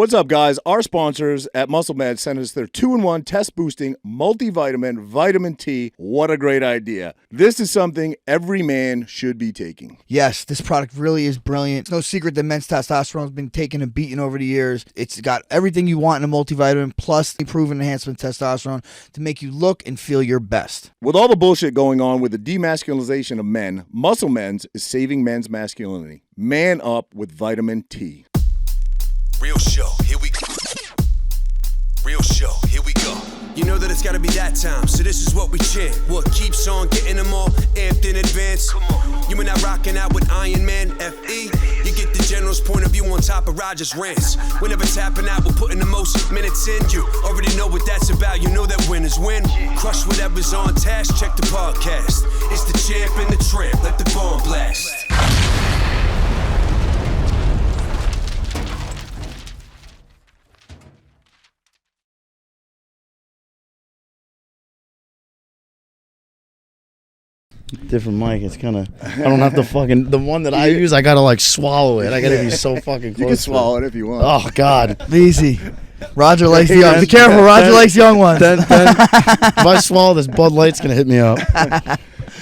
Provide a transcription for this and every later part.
What's up, guys? Our sponsors at MuscleMed sent us their 2-in-1 test-boosting multivitamin Vitamin T. What a great idea. This is something every man should be taking. Yes, this product really is brilliant. It's no secret that men's testosterone has been taken and beaten over the years. It's got everything you want in a multivitamin, plus the proven enhancement testosterone to make you look and feel your best. With all the bullshit going on with the demasculinization of men, MuscleMen's is saving men's masculinity. Man up with Vitamin T. Real show, here we go. Real show, here we go. You know that it's gotta be that time, so this is what we chant. What keeps on getting them all amped in advance? Come on. You were not rocking out with Iron Man, FE. You get the general's point of view on top of Roger's rants. We're never tapping out, we're putting the most minutes in. You already know what that's about, you know that winners win. Crush whatever's on task, check the podcast. It's the champ and the tramp, let the bomb blast. Different mic. It's kind of. I don't have to fucking. The one that I use, I gotta like swallow it. I gotta be so fucking close. You can swallow it if you want. Oh God, Easy. Roger likes the young. Be careful, Roger likes young ones. Then, if I swallow this, Bud Light's gonna hit me up.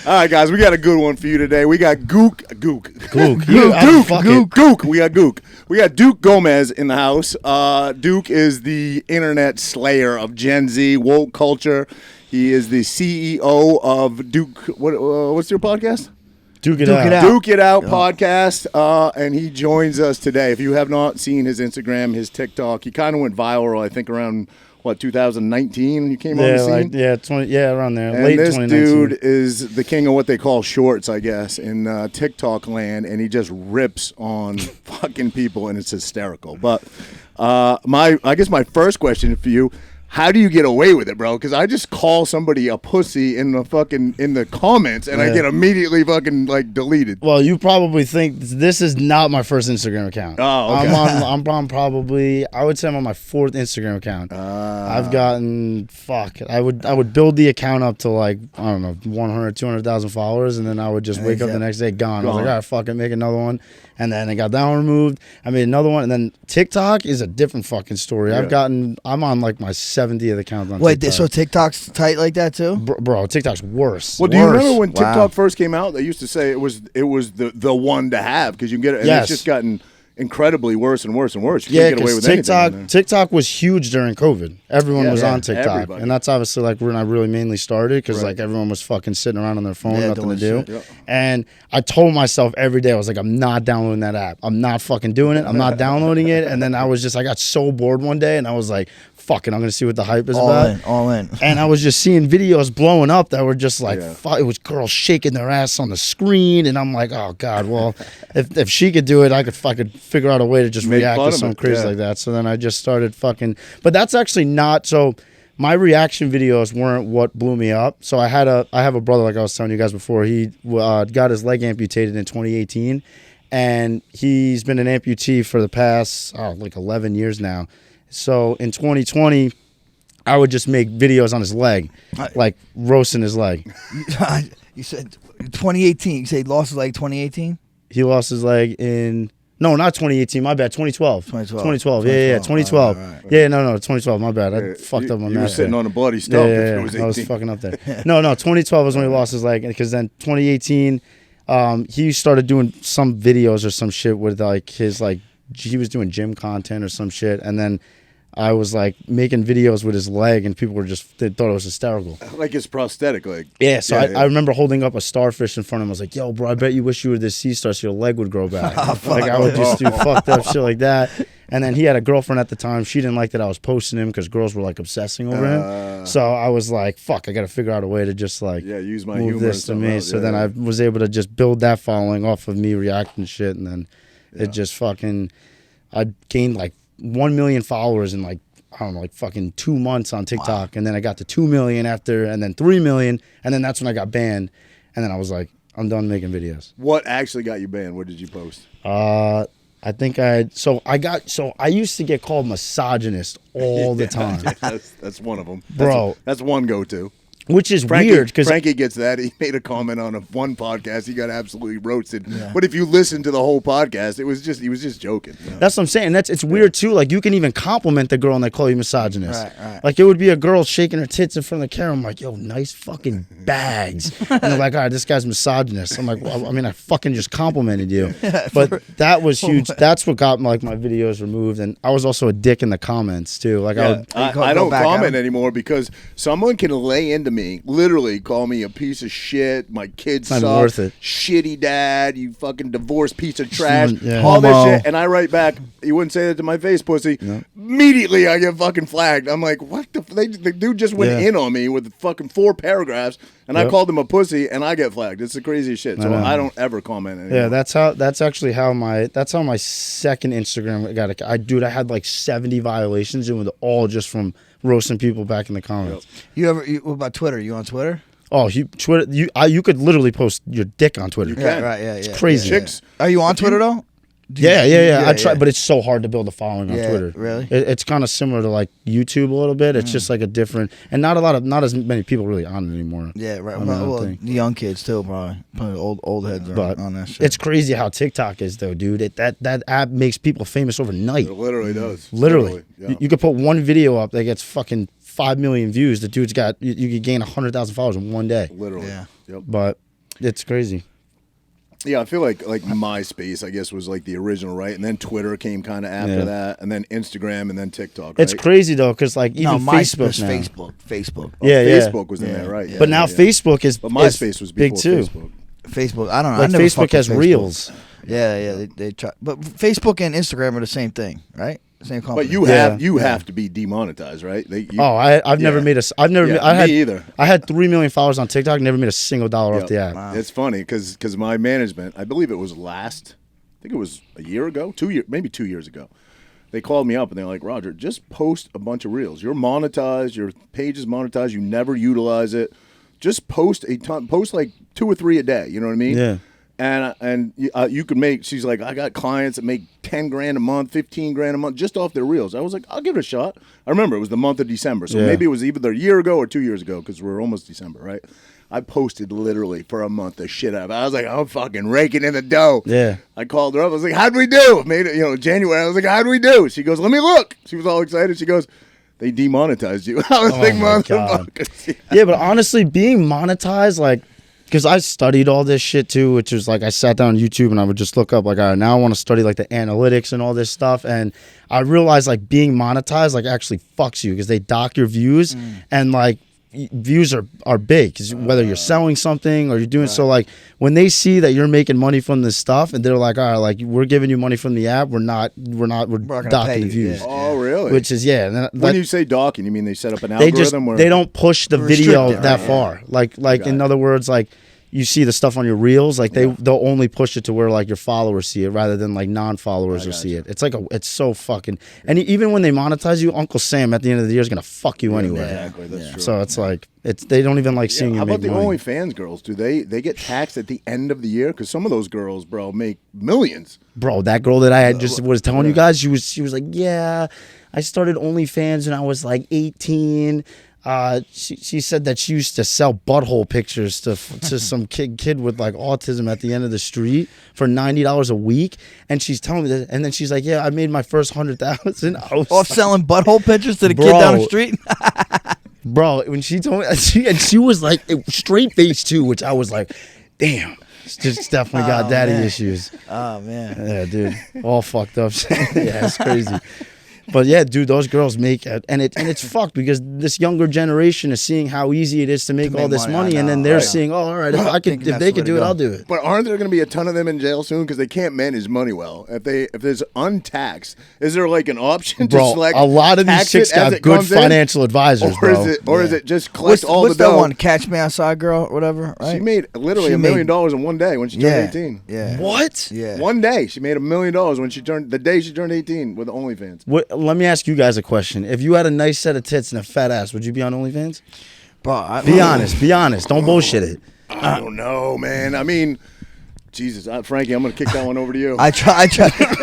All right, guys, we got a good one for you today. We got Gook. We got Gook. We got Duke Gomez in the house. Duke is the internet slayer of Gen Z woke culture. He is the CEO of Duke. What's your podcast? Duke It Out. Duke It Out podcast, and he joins us today. If you have not seen his Instagram, his TikTok, he kind of went viral, I think, around, 2019 you came on the scene? Around there. And late this 2019. dude is the king of what they call shorts, I guess, in TikTok land, and he just rips on fucking people, and it's hysterical. But I guess my first question for you, how do you get away with it, bro? Because I just call somebody a pussy in the comments, and I get immediately fucking deleted. Well, you probably think this is not my first Instagram account. Oh, okay. I'm on probably, I would say I'm on my 4th Instagram account. I've gotten, I would build the account up to 100, 200,000 followers, and then I would just wake up the next day gone. I was like, all right, fuck it, make another one. And then I got that one removed. I made another one, and then TikTok is a different fucking story. Yeah. I'm on my 70th account on Wait, TikTok. so TikTok's tight like that too? Bro, TikTok's worse. Well, do you remember when TikTok first came out? They used to say it was the one to have because you can get it, and it's just gotten incredibly worse and worse and worse. You can't get away with anything. TikTok was huge during COVID. Everyone was on TikTok, everybody. and that's obviously when I really mainly started because everyone was fucking sitting around on their phone, nothing to do. Yep. And I told myself every day, I was like, I'm not downloading that app. I'm not fucking doing it. I'm not downloading it. And then I got so bored one day, and I was like, fuck it, I'm gonna see what the hype is about. All in. And I was just seeing videos blowing up that were just it was girls shaking their ass on the screen, and I'm like, oh God, well, if she could do it, I could fucking figure out a way to just react to something crazy like that. So then I just started but that's actually not, so my reaction videos weren't what blew me up. So I have a brother, like I was telling you guys before, he got his leg amputated in 2018, and he's been an amputee for the past 11 years now. So in 2020, I would just make videos on his leg, roasting his leg. You said 2018. You said he lost his leg 2018? He lost his leg in... No, not 2018. My bad. 2012. 2012. Yeah. 2012. Right. Yeah, no, 2012. My bad. I fucked up on that. You were sitting on a bloody stump if it was 18. I was fucking up there. No, 2012 was when he lost his leg, because then 2018, he started doing some videos or some shit with he was doing gym content or some shit, and then I was making videos with his leg, and people they thought it was hysterical. Like his prosthetic leg. Yeah, so I remember holding up a starfish in front of him. I was like, yo, bro, I bet you wish you were this sea star so your leg would grow back. I would just do fucked up shit like that. And then he had a girlfriend at the time. She didn't like that I was posting him because girls were obsessing over him. So I was like, fuck, I got to figure out a way to just use my move humor this to me. So then I was able to just build that following off of me reacting to shit. And then it just fucking, I gained 1 million followers in fucking 2 months on TikTok. Wow. And then I got to 2 million after, and then 3 million. And then that's when I got banned. And then I was like, I'm done making videos. What actually got you banned? What did you post? I think I used to get called misogynist all the time. That's one of them. Bro. That's one go-to. Which is weird because Frankie gets that. He made a comment on one podcast. He got absolutely roasted. But if you listen to the whole podcast, he was just joking. You know? That's what I'm saying. It's weird too. Like you can even compliment the girl and they call you misogynist. Right. Like it would be a girl shaking her tits in front of the camera. I'm like, yo, nice fucking bags. And they're like, all right, this guy's misogynist. I'm like, well, I mean, I fucking just complimented you. But that was huge. That's what got my videos removed. And I was also a dick in the comments too. Like I don't comment anymore because someone can lay into me, literally call me a piece of shit. My kids suck. Not worth it. Shitty dad. You fucking divorced piece of trash. Yeah. All this shit, and I write back. You wouldn't say that to my face, pussy. No. Immediately, I get fucking flagged. I'm like, what the? The dude just went in on me with fucking 4 paragraphs, and I called him a pussy, and I get flagged. It's the craziest shit. So I don't ever comment anymore. Yeah, that's actually how my second Instagram got. I had like 70 violations, and it was all just from roasting people back in the comments. What about Twitter? You on Twitter? Oh, Twitter. You could literally post your dick on Twitter. You can. Yeah, right. Yeah, it's crazy. Chicks. Are you on Twiher though? Yeah. I try, but it's so hard to build a following on Twitter. Really? It's kind of similar to like YouTube a little bit. It's just like a different, and not as many people really on it anymore. Yeah, right. Well, the young kids too, probably old heads are on that shit. It's crazy how TikTok is though, dude. That app makes people famous overnight. It literally does. Literally. Yeah. You could put one video up that gets fucking 5 million views. The dude's got you could gain 100,000 followers in one day. Literally. Yeah. Yep. But it's crazy. Yeah, I feel like MySpace, I guess, was like the original, right? And then Twitter came kind of after that, and then Instagram, and then TikTok. Right? It's crazy though, because like even Facebook now. Facebook. Facebook was in there, right? But now Facebook is, but MySpace was big too. Facebook, I don't know. Like Facebook has Reels. Yeah. They try, but Facebook and Instagram are the same thing, right? Same company. But you have to be demonetized, right? I've never made me either. I had 3 million followers on TikTok. Never made a single dollar off the app. Wow. It's funny because my management, I believe it was I think it was a year ago, maybe 2 years ago. They called me up and they're like, Roger, just post a bunch of reels. You're monetized. Your page is monetized. You never utilize it. Just post a ton. Post like 2 or 3 a day. You know what I mean? Yeah. And you could make. She's like, I got clients that make $10,000 a month, $15,000 a month just off their reels. I was like, I'll give it a shot. I remember it was the month of December, so maybe it was either a year ago or 2 years ago because we're almost December, right? I posted literally for a month the shit out of it. I was like, I'm fucking raking in the dough. Yeah. I called her up. I was like, how'd we do? Made it, January. I was like, how'd we do? She goes, let me look. She was all excited. She goes, they demonetized you. I was like, motherfucker. Yeah, but honestly, being monetized, like, because I studied all this shit too, which was like I sat down on YouTube and I would just look up like, all right, now I want to study like the analytics and all this stuff. And I realized like being monetized like actually fucks you because they dock your views and like views are big because whether you're selling something or you're doing so like when they see that you're making money from this stuff and they're like, all right, like we're giving you money from the app, we're docking the views. Oh, really? Which is when you say docking, you mean they set up an algorithm? They don't push the video that far. Like in other words, like you see the stuff on your reels, like they'll only push it to where like your followers see it rather than like non-followers will see it. It's like it's so fucking, and even when they monetize you, Uncle Sam at the end of the year is gonna fuck you anyway. Exactly, that's true. So it's like they don't even like seeing you make money. How about the OnlyFans girls? Do they get taxed at the end of the year? Because some of those girls, bro, make millions. Bro, that girl that I had just was telling you guys, she was like, yeah, I started OnlyFans when I was like 18. She said that she used to sell butthole pictures to some kid with like autism at the end of the street for $90 a week, and she's telling me that, and then she's like, "Yeah, I made my first 100,000 off selling butthole pictures to the kid down the street." Bro, when she told me, she was like straight face too, which I was like, "Damn." Just definitely got daddy issues. Oh man, yeah, dude, all fucked up. Yeah, it's crazy. But yeah, dude, those girls make it, and it's fucked because this younger generation is seeing how easy it is to make all this money, and then they're seeing, oh, all right, if they could do it, I'll do it. But aren't there going to be a ton of them in jail soon because they can't manage money well? If there's untaxed, is there like an option to select? A lot of these chicks got good financial advisors, or is it just collect all the dough? What's that one? Catch Me Outside girl, or whatever. Right? She made literally $1 million in one day when she turned 18. Yeah. What? Yeah. One day she made $1 million when the day she turned 18 with OnlyFans. Let me ask you guys a question. If you had a nice set of tits and a fat ass, would you be on OnlyFans? Bro, be honest. Don't bullshit it. I don't know, man. I mean, Jesus, Frankie, I'm gonna kick that one over to you. I try.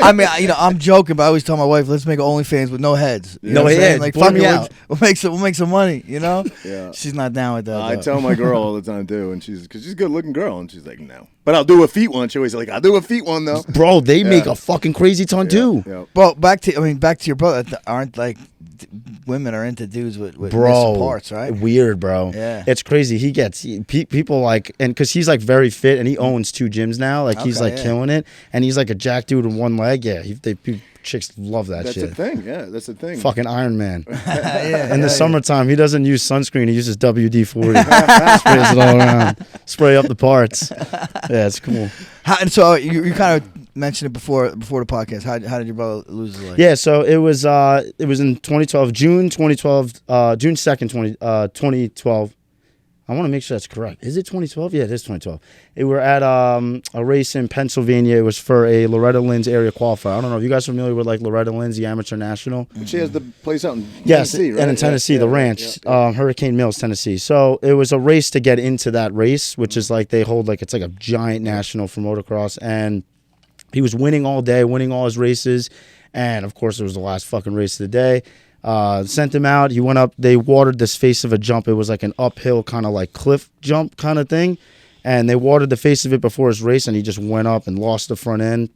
I mean, I'm joking, but I always tell my wife, let's make an OnlyFans with no heads. You know what I'm saying? Like, fuck it, we'll make some money. You know? Yeah. She's not down with that. I tell my girl all the time too, and because she's a good looking girl, and she's like, no. But I'll do a feet one. She always like, I'll do a feet one though. Bro, they make a fucking crazy ton too. Yeah. Well, back to your brother. Aren't like women are into dudes with missing parts, right? Weird, bro. Yeah, it's crazy. He gets people like, and because he's like very fit, and he owns 2 gyms now. Like he's like killing it, and he's like a jack dude with one leg. Yeah, chicks love that shit. That's the thing. Yeah, that's the thing. Fucking Iron Man. In the summertime, he doesn't use sunscreen. He uses WD-40. Sprays it all around. Spray up the parts. Yeah, it's cool. And so you kind of mentioned it before the podcast. How did your brother lose his leg? Yeah, so it was in 2012, June 2nd, 2012. I want to make sure that's correct. Is it 2012? Yeah, it is 2012. We were at a race in Pennsylvania. It was for a Loretta Lynn's area qualifier. I don't know if you guys are familiar with like Loretta Lynn's, the amateur national. She has the place out in Tennessee, right? and in Tennessee, the ranch, Hurricane Mills, Tennessee. So it was a race to get into that race, which is like they hold like it's like a giant national for motocross. And he was winning all day, winning all his races. And of course, it was the last fucking race of the day. Sent him out. He went up. They watered this face of a jump. It was like an uphill kind of like cliff jump kind of thing. And they watered the face of it before his race, and he just went up and lost the front end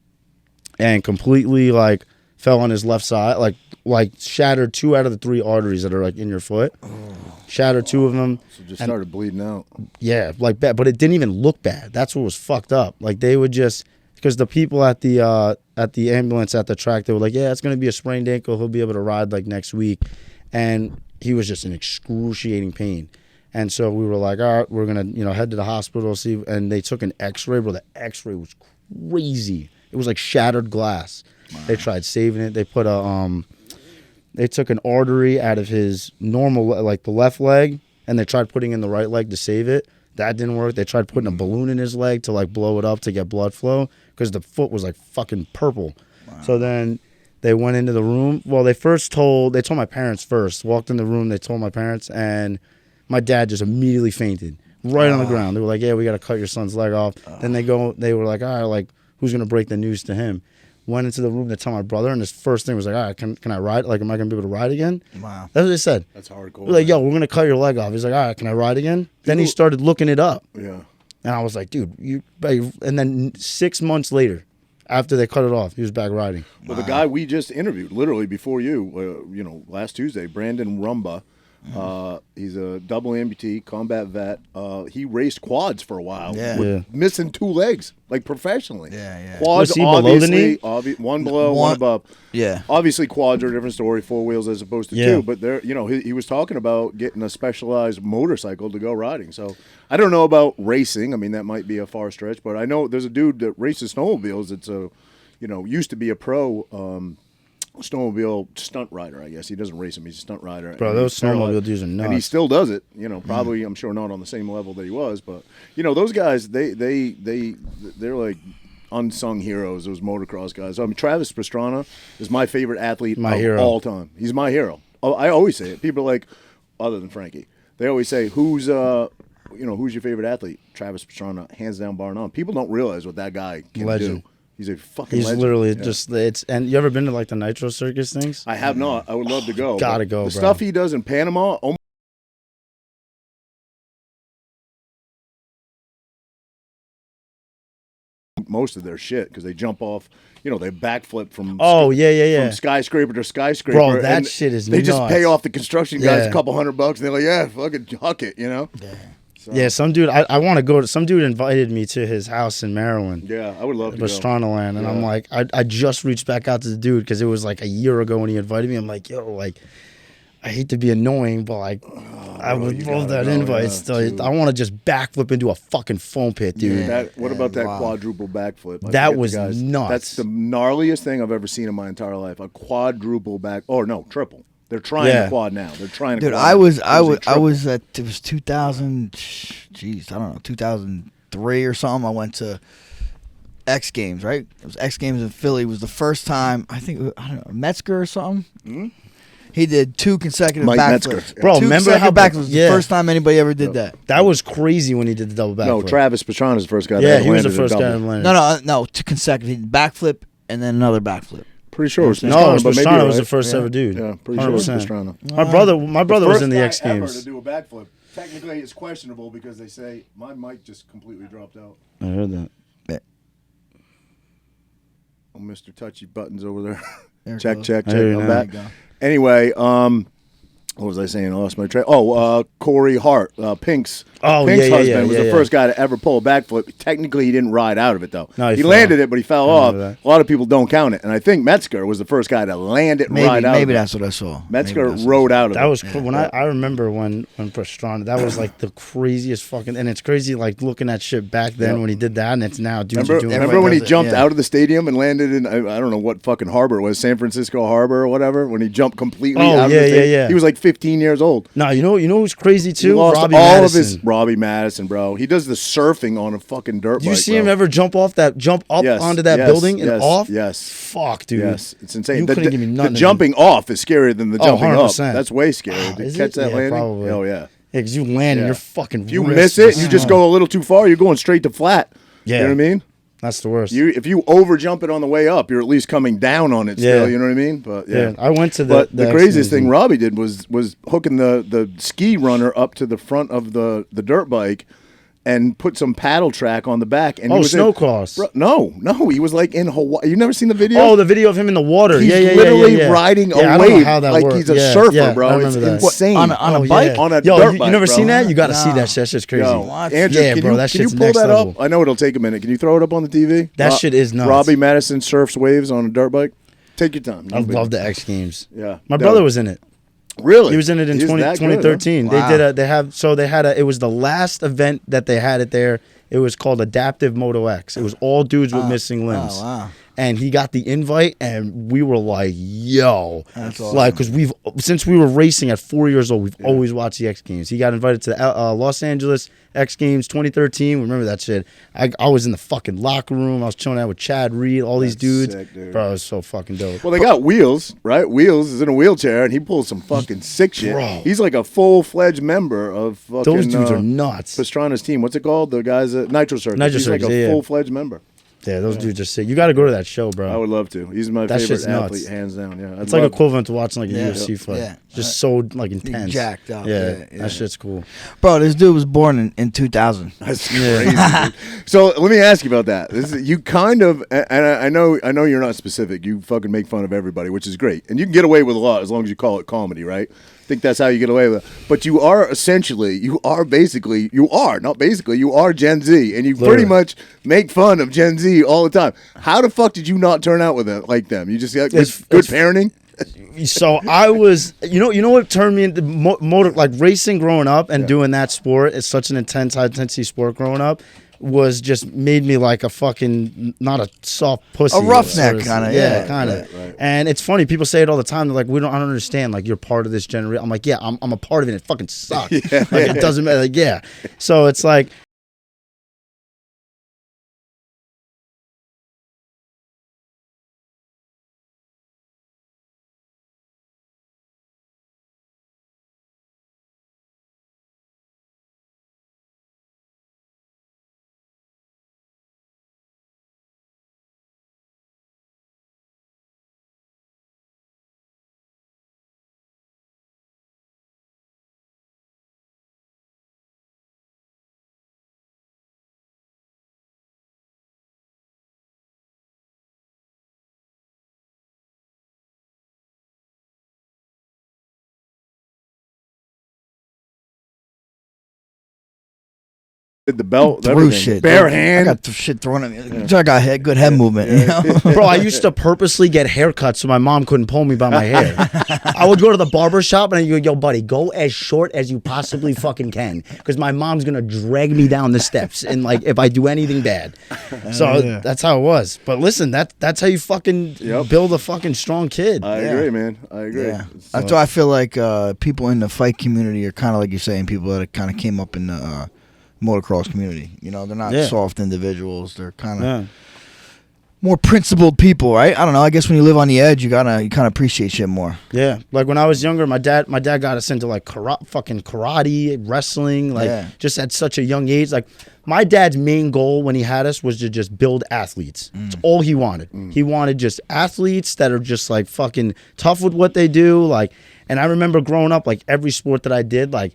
and completely like fell on his left side, like shattered 2 out of the 3 arteries that are like in your foot. Shattered 2 of them. So just started bleeding out. Yeah, like bad, but it didn't even look bad. That's what was fucked up. Like they would just, because the people at the ambulance at the track, they were like, yeah, it's going to be a sprained ankle. He'll be able to ride like next week. And he was just in excruciating pain. And so we were like, all right, we're going to, head to the hospital, see. And they took an x-ray, bro. The x-ray was crazy. It was like shattered glass. Wow. They tried saving it. They put they took an artery out of his normal, like the left leg, and they tried putting in the right leg to save it. That didn't work. They tried putting a balloon in his leg to like blow it up to get blood flow because the foot was like fucking purple. Wow. So then they went into the room. Well, they told my parents first. Walked in the room, they told my parents, and my dad just immediately fainted right on the ground. They were like, yeah, we got to cut your son's leg off. Then they were like, all right, like who's going to break the news to him? Went into the room to tell my brother, and his first thing was like, all right, can I ride? Like, am I going to be able to ride again? Wow. That's what they said. That's hardcore. We're like, yo, we're going to cut your leg off. He's like, all right, can I ride again? Then he started looking it up. Yeah. And I was like, dude, and then 6 months later, after they cut it off, he was back riding. Well, the guy we just interviewed, literally before you, last Tuesday, Brandon Rumba, he's a double amputee, combat vet. He raced quads for a while, missing 2 legs, like professionally. Yeah. Quads, was he below the knee? One below, one above. Yeah. Obviously, quads are a different story, 4 wheels as opposed to 2. But there, he was talking about getting a specialized motorcycle to go riding. So I don't know about racing. I mean, that might be a far stretch, but I know there's a dude that races snowmobiles. It's used to be a pro. Snowmobile stunt rider, I guess. He doesn't race him. He's a stunt rider. Bro, those snowmobile dudes are nuts. And he still does it. Probably, I'm sure not on the same level that he was. But, those guys, they're like unsung heroes, those motocross guys. I mean, Travis Pastrana is my favorite athlete of all time. He's my hero. I always say it. People are like, other than Frankie, they always say, who's your favorite athlete? Travis Pastrana, hands down, bar none. People don't realize what that guy can do. He's a fucking legend. Literally just and you ever been to like the Nitro Circus things? I have not. I would love to go. Gotta go, the stuff he does in Panama. Most of their shit because they jump off, they backflip from from skyscraper to skyscraper. Bro, that shit is they nuts. Just pay off the construction guys a couple $100 and they're like, yeah, fucking huck it, Yeah. So. Yeah, some dude, I want to go to, some dude invited me to his house in Maryland. Yeah, I would love to Pastrana Land, and I'm like, I just reached back out to the dude because it was like a year ago when he invited me. I'm like, yo, like, I hate to be annoying, but like, I would love that invite. Still, I want to just backflip into a fucking foam pit, dude. What about that quadruple backflip? That was nuts. That's the gnarliest thing I've ever seen in my entire life. A quadruple triple. They're trying to quad now. They're trying to. Dude, I was at, it was 2000. Jeez, I don't know, 2003 or something. I went to X Games, right? It was X Games in Philly. It was the first time, I think, I don't know, Metzger or something. Mm-hmm. He did 2 consecutive Mike backflips. Metzger. Bro, 2 remember how consecutive backflips was the first time anybody ever did that. That was crazy when he did the double backflip. No, Travis Pastrana's the first guy. Yeah, that he was the landed a first guy double. to land. No, 2 consecutive. He did backflip and then another backflip. Pretty sure it was No, Pastrana, but maybe Pastrana you're was the right. first ever dude. Yeah, pretty sure it was 100%. Pastrana. My brother was in the X Ever Games. to do a backflip. Technically, it's questionable because they say my mic just completely dropped out. I heard that. Oh, Mr. Touchy Buttons over there. There it check, goes. check, check. There you I'm go. back. There you go. Anyway, what was I saying? I lost my train. Corey Hart, Pink's Oh, Pink's yeah, husband was the yeah. first guy to ever pull a backflip. Technically, he didn't ride out of it, though. No, he he fell. landed it, but he fell I off. remember that. A lot of people don't count it. And I think Metzger was the first guy to land it Maybe, right out maybe of it. that's what I saw. Metzger Maybe that's what rode out of it. That was cool. When I remember when Pastrana, that was like the craziest fucking, and it's crazy like looking at shit back then Yeah. when he did that, and it's now dudes are doing Remember when he does it, jumped yeah. out of the stadium and landed in, I don't know what fucking harbor it was, San Francisco Harbor or whatever, when he jumped completely Oh, out of yeah, the stadium? yeah. He was like 15 years old. No, you know who's crazy He too? lost Robbie all Madison. of his Robbie Madison, bro. He does the surfing on a fucking dirt Do you bike, see bro. him ever jump up Yes, onto that yes, building and yes, off? Yes. Fuck, dude. Yes, it's insane. You The, couldn't give me the nothing. jumping off is scarier than the Oh, jumping up. 100%. That's way scary. To Is catch it? that Yeah, landing? probably. Oh, yeah. Yeah, because you land and Yeah. you're fucking. If you miss it, you just go a little too far, you're going straight to flat. Yeah. You know what I mean? That's the worst. If you over jump it on the way up, you're at least coming down on it still. Yeah. You know what I mean? But yeah, I went to But the X craziest Games thing Robbie did was hooking the ski runner up to the front of the dirt bike and put some paddle track on the back. And Oh, he was snowcross. No, he was like in Hawaii. You never seen the video? Oh, the video of him in the water. He's yeah, literally yeah. riding Yeah, a I don't know wave how that like worked. he's a Yeah, surfer, yeah, bro. I It's remember that. insane. On a bike? On a Yo, dirt you bike, never bro. seen that? You got to see No. that shit. That shit's crazy. Yo, What? Andrew, Yeah, can bro, you, that can you shit's pull next that level. up? I know it'll take a minute. Can you throw it up on the TV? That shit is nuts. Robbie Madison surfs waves on a dirt bike. Take your time. I love the X Games. Yeah. My brother was in it. Really? He was in it in He's that good, huh? 2013. Wow. It was the last event that they had it there. It was called Adaptive Moto X. It was all dudes with missing limbs. Oh, wow. And he got the invite, and we were like, "Yo!" That's awesome. Like, because since we were racing at 4 years old, we've always watched the X Games. He got invited to the Los Angeles X Games 2013. Remember that shit? I was in the fucking locker room. I was chilling out with Chad Reed, all these dudes. sick, dude. Bro, it was so fucking dope. Well, they got Wheels, right? Wheels is in a wheelchair, and he pulls some fucking sick shit. Bro. He's like a full-fledged member of fucking, Those dudes are nuts. Pastrana's team. What's it called? The guys at Nitro Circus. Nitro He's like Circus, a yeah. full-fledged member. Yeah, those dudes are sick. You got to go to that show, bro. I would love to. He's my That favorite shit's nuts. athlete, hands down. Yeah, It's like equivalent to watching like a Yeah. UFC fight. Yeah. Just so like intense. jacked up. Yeah, Yeah. that shit's cool. Bro, this dude was born in 2000. That's crazy. Dude. So let me ask you about that. You kind of, and I know you're not specific. You fucking make fun of everybody, which is great, and you can get away with a lot as long as you call it comedy, right? I think that's how you get away with it. But you are Gen Z, and you pretty Literally. much make fun of Gen Z all the time. How the fuck did you not turn out with it like them? You just got good It's- parenting. So I was, you know what turned me into motor, like racing growing up and doing that sport. It's such an high intensity sport growing up. Was just made me like a fucking, not a soft pussy. A roughneck Or- kinda, yeah, yeah. kind of. Right. And it's funny, people say it all the time. They're like, I don't understand. Like, you're part of this generation. I'm like, yeah, I'm a part of it. It fucking sucks. Like, it doesn't matter. Like, yeah. So it's like, The belt, Threw everything. shit. Bare I hand. got the shit thrown at me. I got good head movement. You know? bro, I used to purposely get haircuts so my mom couldn't pull me by my hair. I would go to the barber shop and I'd go, yo, buddy, go as short as you possibly fucking can. Because my mom's going to drag me down the steps and like if I do anything bad. So that's how it was. But listen, that's how you fucking build a fucking strong kid. I agree, man. I agree. Yeah. That's why I feel like people in the fight community are kind of like you're saying, people that kind of came up in the... motocross community, you know, they're not soft individuals. They're kind of, Yeah. more principled people, right? I don't know. I guess when you live on the edge, you kind of appreciate shit more. Yeah, like when I was younger, my dad got us into like karate, wrestling, like just at such a young age. Like my dad's main goal when he had us was to just build athletes. That's all he wanted. He wanted just athletes that are just like fucking tough with what they do. Like, and I remember growing up, like every sport that I did, like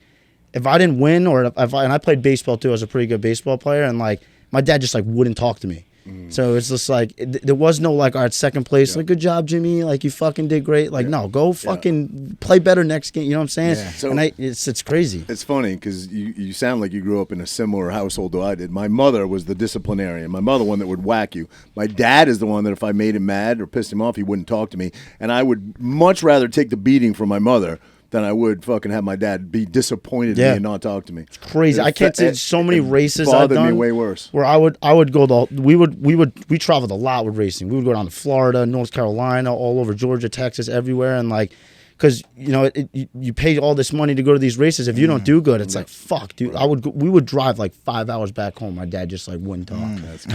if I didn't win and I played baseball too, I was a pretty good baseball player, and like my dad just like wouldn't talk to me. So it's just like there was no like, all right, second place, like good job, Jimmy, like you fucking did great. Like no, go fucking play better next game. You know what I'm saying? Yeah. So, and it's crazy. It's funny because you sound like you grew up in a similar household to I did. My mother was the disciplinarian. My mother, one that would whack you. My dad is the one that if I made him mad or pissed him off, he wouldn't talk to me. And I would much rather take the beating from my mother than I would fucking have my dad be disappointed in me and not talk to me. It's crazy. I can't say so many races I've done. Bothered me way worse. Where I would go we traveled a lot with racing. We would go down to Florida, North Carolina, all over Georgia, Texas, everywhere, and like, because you know you pay all this money to go to these races. If you don't do good, it's like fuck, dude. We would drive like 5 hours back home. My dad just like wouldn't talk.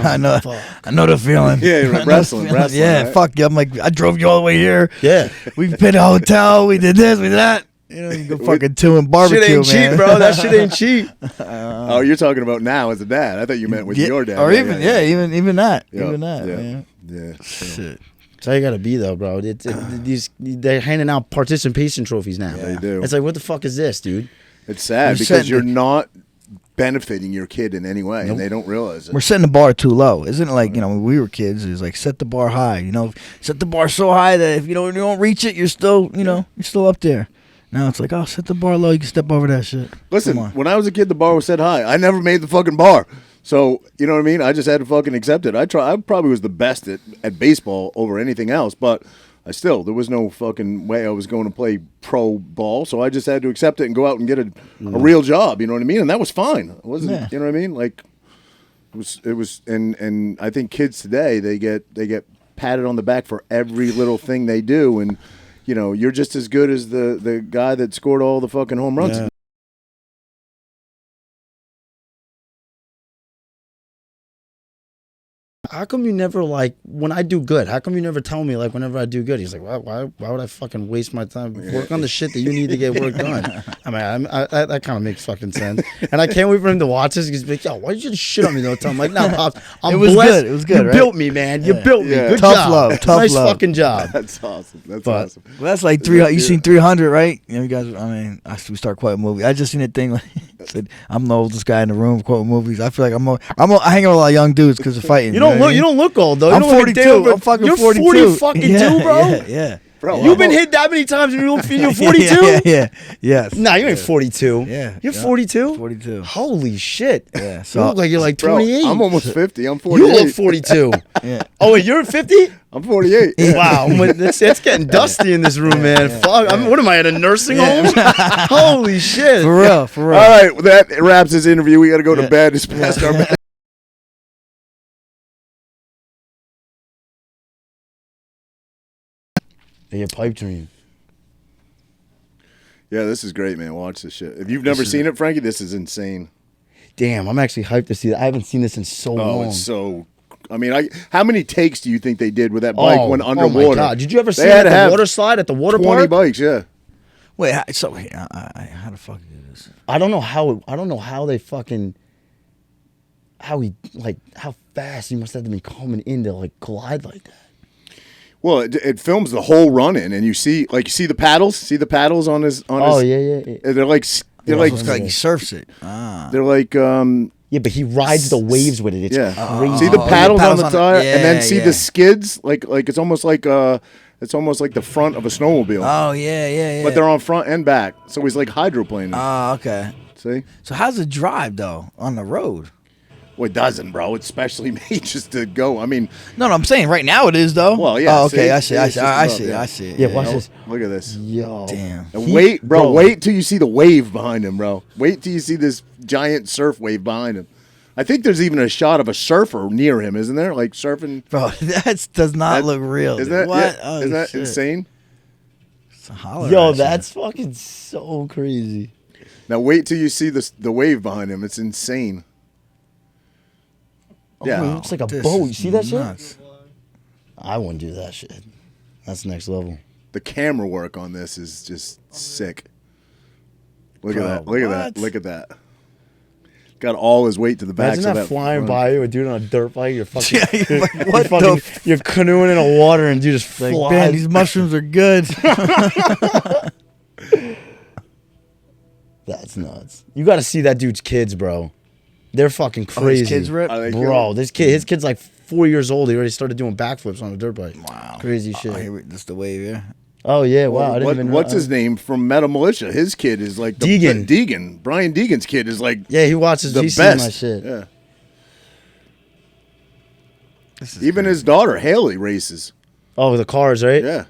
I know the feeling. Yeah, wrestling. Yeah, right? fuck. I'm like, I drove you all the way here. Yeah, We paid a hotel. We did this. We did that. You know, you go fucking and barbecue, shit ain't man. cheap, bro. That shit ain't cheap. Oh, you're talking about now as a dad. I thought you meant with your dad. Or even that. Yeah, Even that, yeah, man. Yeah. Shit. That's how you gotta be though, bro. They're handing out participation trophies now. Yeah, they do. It's like, what the fuck is this, dude? It's sad because you're not benefiting your kid in any way, and they don't realize it. We're setting the bar too low. Isn't it like, you know, when we were kids, it was like set the bar high. You know, set the bar so high that if you don't reach it, you're still, you're still up there. Now it's like, oh, set the bar low. You can step over that shit. Listen, when I was a kid, the bar was set high. I never made the fucking bar. So, you know what I mean? I just had to fucking accept it. I probably was the best at baseball over anything else, but there was no fucking way I was going to play pro ball. So I just had to accept it and go out and get a real job. You know what I mean? And that was fine. It wasn't, you know what I mean? Like, it was, and I think kids today, they get patted on the back for every little thing they do. And, you know, you're just as good as the guy that scored all the fucking home runs. Yeah. How come you never, like, when I do good, how come you never tell me, like, whenever I do good? He's like, why would I fucking waste my time? Work on the shit that you need to get work done. I mean, that kind of makes fucking sense. And I can't wait for him to watch this. He's like, yo, why did you just shit on me the whole time? I'm like, no, Pops, I'm blessed. It was good, You right? built me, man. You built me. Good Tough job. love. Tough nice love. fucking job. That's awesome. That's But- awesome. Well, that's like 300. You seen 300, right? You know, you guys. I mean, we start quoting movies. I just seen a thing like said, "I'm the oldest guy in the room quoting movies." I feel like I hang out with a lot of young dudes because of fighting. You don't look old though. I'm you don't look 42. Like I'm fucking you're 42. 40 fucking two, bro. Yeah. Bro, You've been hit that many times and you're 42? Yeah. Yes. Nah, you ain't 42. Yeah. You're 42? 42. Holy shit. Yeah. You look like you're like 28. Bro, I'm almost 50. I'm 48. You look 42. Yeah. Oh, wait, you're 50? I'm 48. Yeah. Wow, it's getting dusty in this room, man. Fuck, what am I, at a nursing home? Holy shit. For real. For real. All right, that wraps this interview. We got to go to bed. It's past our bed. They get pipe dream. Yeah, this is great, man. Watch this shit. If you've never seen it, Frankie, this is insane. Damn, I'm actually hyped to see that. I haven't seen this in so long. Oh, it's so. I mean, how many takes do you think they did with that bike when underwater? Oh my God! Did you ever see They had to the have water slide at the water 20 park? bikes, yeah. Wait. How the fuck do this? I don't know how they fucking. How fast he must have to be coming in to like collide like that. Well, it films the whole run in, and you see the paddles. See the paddles on his. Oh yeah. They're like It's like he surfs it. They're like Yeah, but he rides the waves with it. It's crazy. See the paddles on the on tire, it. and then see Yeah. the skids. Like it's almost like the front of a snowmobile. Oh yeah. But they're on front and back, so he's like hydroplaning. Oh, okay. See? So how's it drive though on the road? Well, it doesn't, bro. It's specially made just to go. I mean, No, I'm saying right now it is though. Well, yeah, Oh, okay, see? I It's see. just I above, see. yeah. I see. Yeah, watch this. look at this. Yo, Damn. And wait till you see the wave behind him, bro. Wait till you see this giant surf wave behind him. I think there's even a shot of a surfer near him, isn't there? Like surfing. Bro, that does not look real. Isn't dude. that, What? yeah, Oh, isn't that shit. insane? It's a holler Yo, at you. that's fucking so crazy. Now wait till you see the wave behind him. It's insane. Oh, Yeah. it looks like a This boat. is You see that shit? nuts. I wouldn't do that shit. That's next level. The camera work on this is just sick. Look Bro, at that. Look at what? that. Look at that. Got all his weight to the back. Imagine that flying by you, a dude on a dirt bike. You're fucking, What you're canoeing in the water, and you just like, fly. man, these mushrooms are good. That's nuts. You got to see that dude's kids, bro. They're fucking crazy. His kids rip? Are they Bro, killer? his kid's like 4 years old. He already started doing backflips on a dirt bike. Wow. Crazy shit. That's the wave, yeah. Oh yeah, wow. I didn't even know. What's his name from Metal Militia? His kid is like Deegan. Deegan. Brian Deegan's kid is like Yeah, he watches. the He's seen best. my shit. Yeah. Even his daughter Haley races. Oh, the cars, right? Yeah.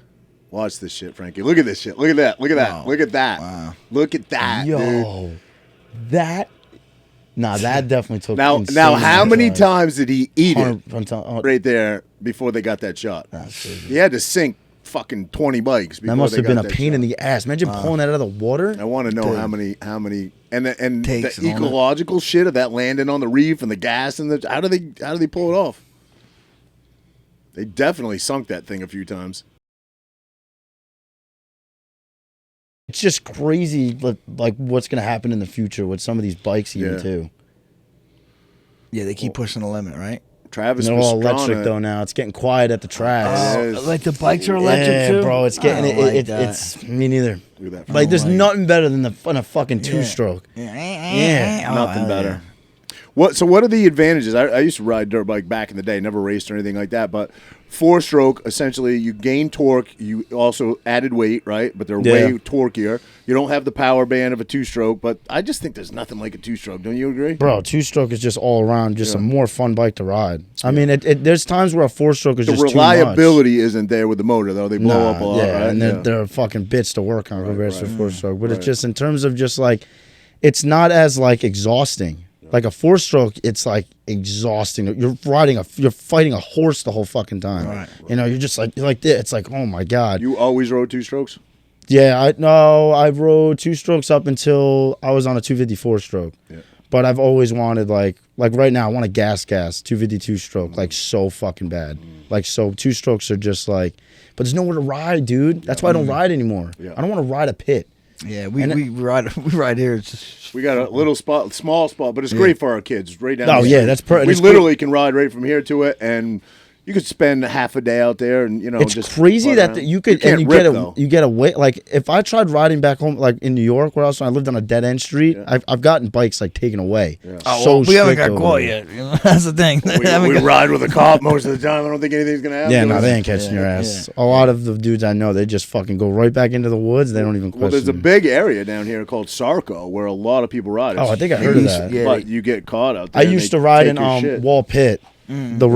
Watch this shit, Frankie. Look at this shit. Look at that. Look at that. Wow. Look at that. Wow. Look at that. Dude. Yo, that. Nah, that definitely took. Now, how many times did he eat it That right there before they got that shot? He had to sink fucking 20 bikes. Before must they have been got a that pain shot. in the ass. Imagine pulling that out of the water. I want to know how many, and the Takes and all that. ecological shit of that landing on the reef and the gas and the how do they pull it off? They definitely sunk that thing a few times. It's just crazy, like what's gonna happen in the future with some of these bikes, even Yeah. too. Yeah, they keep pushing the limit, right? Travis And they're all Pastrana- electric though now. It's getting quiet at the tracks. Yes. Like the bikes are electric Yeah, too? bro. It's getting I don't like that. it's me neither. Look at that. Like there's like it. nothing better than a fucking two stroke. Yeah. Oh, Nothing hell better. yeah. What are the advantages? I used to ride dirt bike back in the day, never raced or anything like that, but 4-stroke, essentially you gain torque, you also added weight, right? But they're way torquier. You don't have the power band of a 2-stroke, but I just think there's nothing like a 2-stroke. Don't you agree? Bro, 2-stroke is just all around just a more fun bike to ride. I mean, there's times where a 4-stroke is The just reliability isn't there with the motor, though. They too much. blow up a lot, yeah, right? and they're fucking bits to work on compared to a 4-stroke. But Right. it's just in terms of just like, it's not as like exhausting. Like a 4-stroke, it's like exhausting. You're fighting a horse the whole fucking time. Right. You know, you're just like this. It's like, oh my god. You always rode 2-strokes? Yeah, I rode 2-strokes up until I was on a 254 stroke. Yeah. But I've always wanted like right now I want a gas 252 stroke like so fucking bad. Like so 2-strokes are just like, but there's nowhere to ride, dude. That's why I don't ride anymore. Yeah. I don't want to ride a pit. Yeah, we ride here. It's just We got a little spot, small spot, but it's great for our kids. Right down. Oh, the yeah, street. that's We it's literally can ride right from here to it, and you could spend half a day out there, and It's just crazy fly that around. you could can't and rip, though. you get a way like if I tried riding back home like in New York where else I lived on a dead end street, I've gotten bikes like taken away. we haven't got over caught there. yet. You know? That's the thing. We ride with a cop most of the time. I don't think anything's gonna happen. Yeah, to no, us. they ain't catching your ass. A lot of the dudes I know, they just fucking go right back into the woods. They don't even question. Well, there's a it. big area down here called Sarco where a lot of people ride. Oh, I think I It's heard of huge, that. Yeah, but you get caught out there. I and used they to ride take in your shit. Wall Pit. The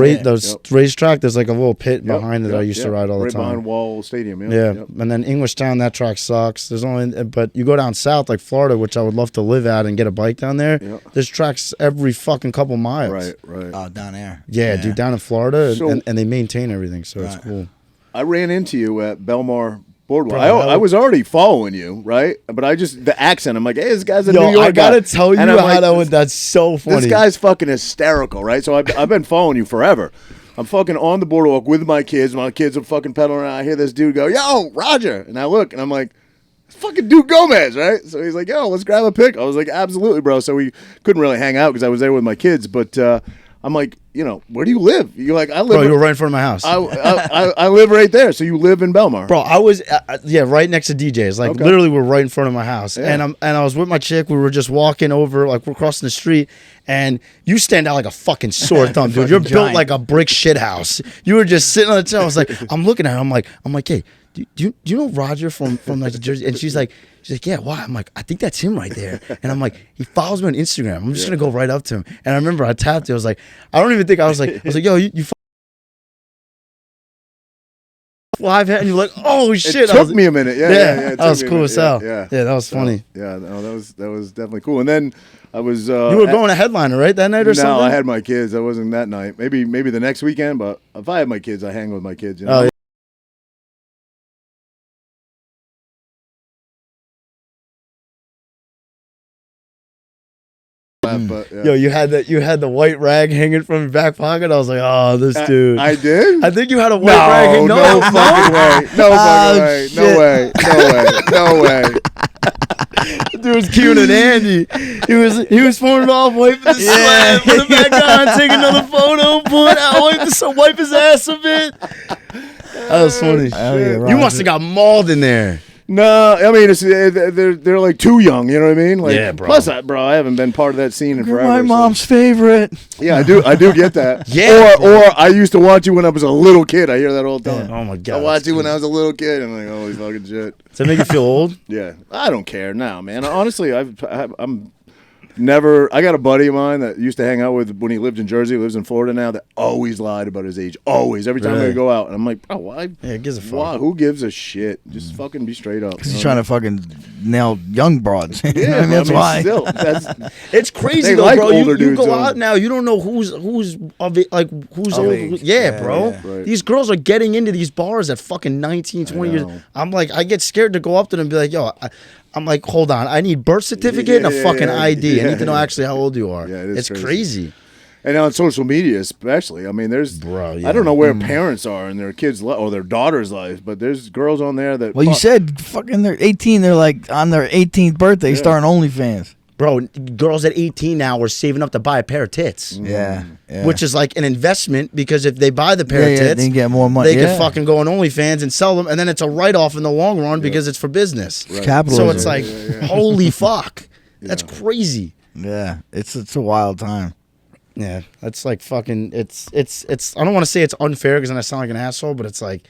racetrack. There's like a little pit behind it. I used to ride all the right time. behind Wall Stadium. Yeah, Yep. and then Englishtown, that track sucks. There's only, but you go down south like Florida, which I would love to live at and get a bike down there. Yep. There's tracks every fucking couple miles. Right. Oh, down there. Yeah, dude, down in Florida, So- and they maintain everything, so it's cool. I ran into you at Belmar Boardwalk. Bro, I was already following you, right? But I just the accent. I'm like, hey, this guy's a New Yo, York I gotta guy. tell you And I'm how like, that went. That's so funny. This guy's fucking hysterical, right? So I've been following you forever. I'm fucking on the boardwalk with my kids. My kids are fucking pedaling around. I hear this dude go, yo, Roger. And I look, and I'm like, it's fucking Duke Gomez, right? So he's like, yo, let's grab a pic. I was like, absolutely, bro. So we couldn't really hang out because I was there with my kids. But I'm like, where do you live? You're like, I live. Bro, you were right in front of my house. I live right there. So you live in Belmar. Bro, I was right next to DJ's. Like Okay. literally, we're right in front of my house, Yeah. and I was with my chick. We were just walking over, like we're crossing the street, and you stand out like a fucking sore thumb, dude. You're built giant. like a brick shit house. You were just sitting on the chair. I was like, I'm looking at her. I'm like, hey, do you know Roger from like Jersey? And she's like, yeah, why? I'm like, I think that's him right there. And I'm like, he follows me on Instagram. I'm just gonna go right up to him. And I remember I tapped it. I was like, I don't even think I was like, yo, you live hat, and you're like, oh shit! It took me a minute. Yeah, that it was took me a cool minute. as hell. Yeah, that was funny. Yeah, no, that was definitely cool. And then I was. You were going to headliner right that night or something? No, I had my kids. That wasn't that night. Maybe the next weekend. But if I had my kids, I hang with my kids. Oh, yeah. But, yeah. Yo, you had the white rag hanging from your back pocket. I was like, oh, this dude. I did? I think you had a white rag hanging. No fucking way. No fucking way. No way. No way. No way. Dude was cute and Andy. He was phoning off, wiping the sweat, put it back on, take another photo, wipe his ass a bit. That was funny. You must have got mauled in there. No, I mean they're like too young. You know what I mean? Like, yeah, bro. Plus, I haven't been part of that scene in forever. My mom's favorite. Yeah, I do get that. Yeah. Or I used to watch you when I was a little kid. I hear that all the time. Yeah. Oh my god. I watched you when I was a little kid. And I'm like, holy fucking shit. Does that make you feel old? Yeah, I don't care now, man. Honestly, I'm never. I got a buddy of mine that used to hang out with when he lived in Jersey. He lives in Florida now. That always lied about his age. Always, every time we go out, and I'm like, bro, why? Yeah, gives a fuck. Why? Who gives a shit? Just fucking be straight up. Because he's trying to fucking nail young broads. Yeah, I mean, that's why. Still, it's crazy they though, like bro. older You dudes, go though. out now, you don't know who's of it, like who's old. age. Yeah, bro. Yeah. Right. These girls are getting into these bars at fucking 19, 20 years. know. I'm like, I get scared to go up to them and be like, yo, I'm like, hold on, I need birth certificate and a fucking ID. I need to know actually how old you are. Yeah, it is it's crazy. crazy. And on social media, especially. I mean, there's. Bro, yeah. I don't know where parents are in their kids' or their daughter's life, but there's girls on there that. Well, you said fucking they're 18. They're like on their 18th birthday starting OnlyFans. Bro, girls at 18 now are saving up to buy a pair of tits. Yeah. Which is like an investment because if they buy the pair of tits, they get more money. they can fucking go on OnlyFans and sell them, and then it's a write-off in the long run because it's for business. It's capitalism. So it's like, holy fuck. That's crazy. Yeah, it's a wild time. Yeah, that's like fucking, it's I don't want to say it's unfair because then I sound like an asshole, but it's like,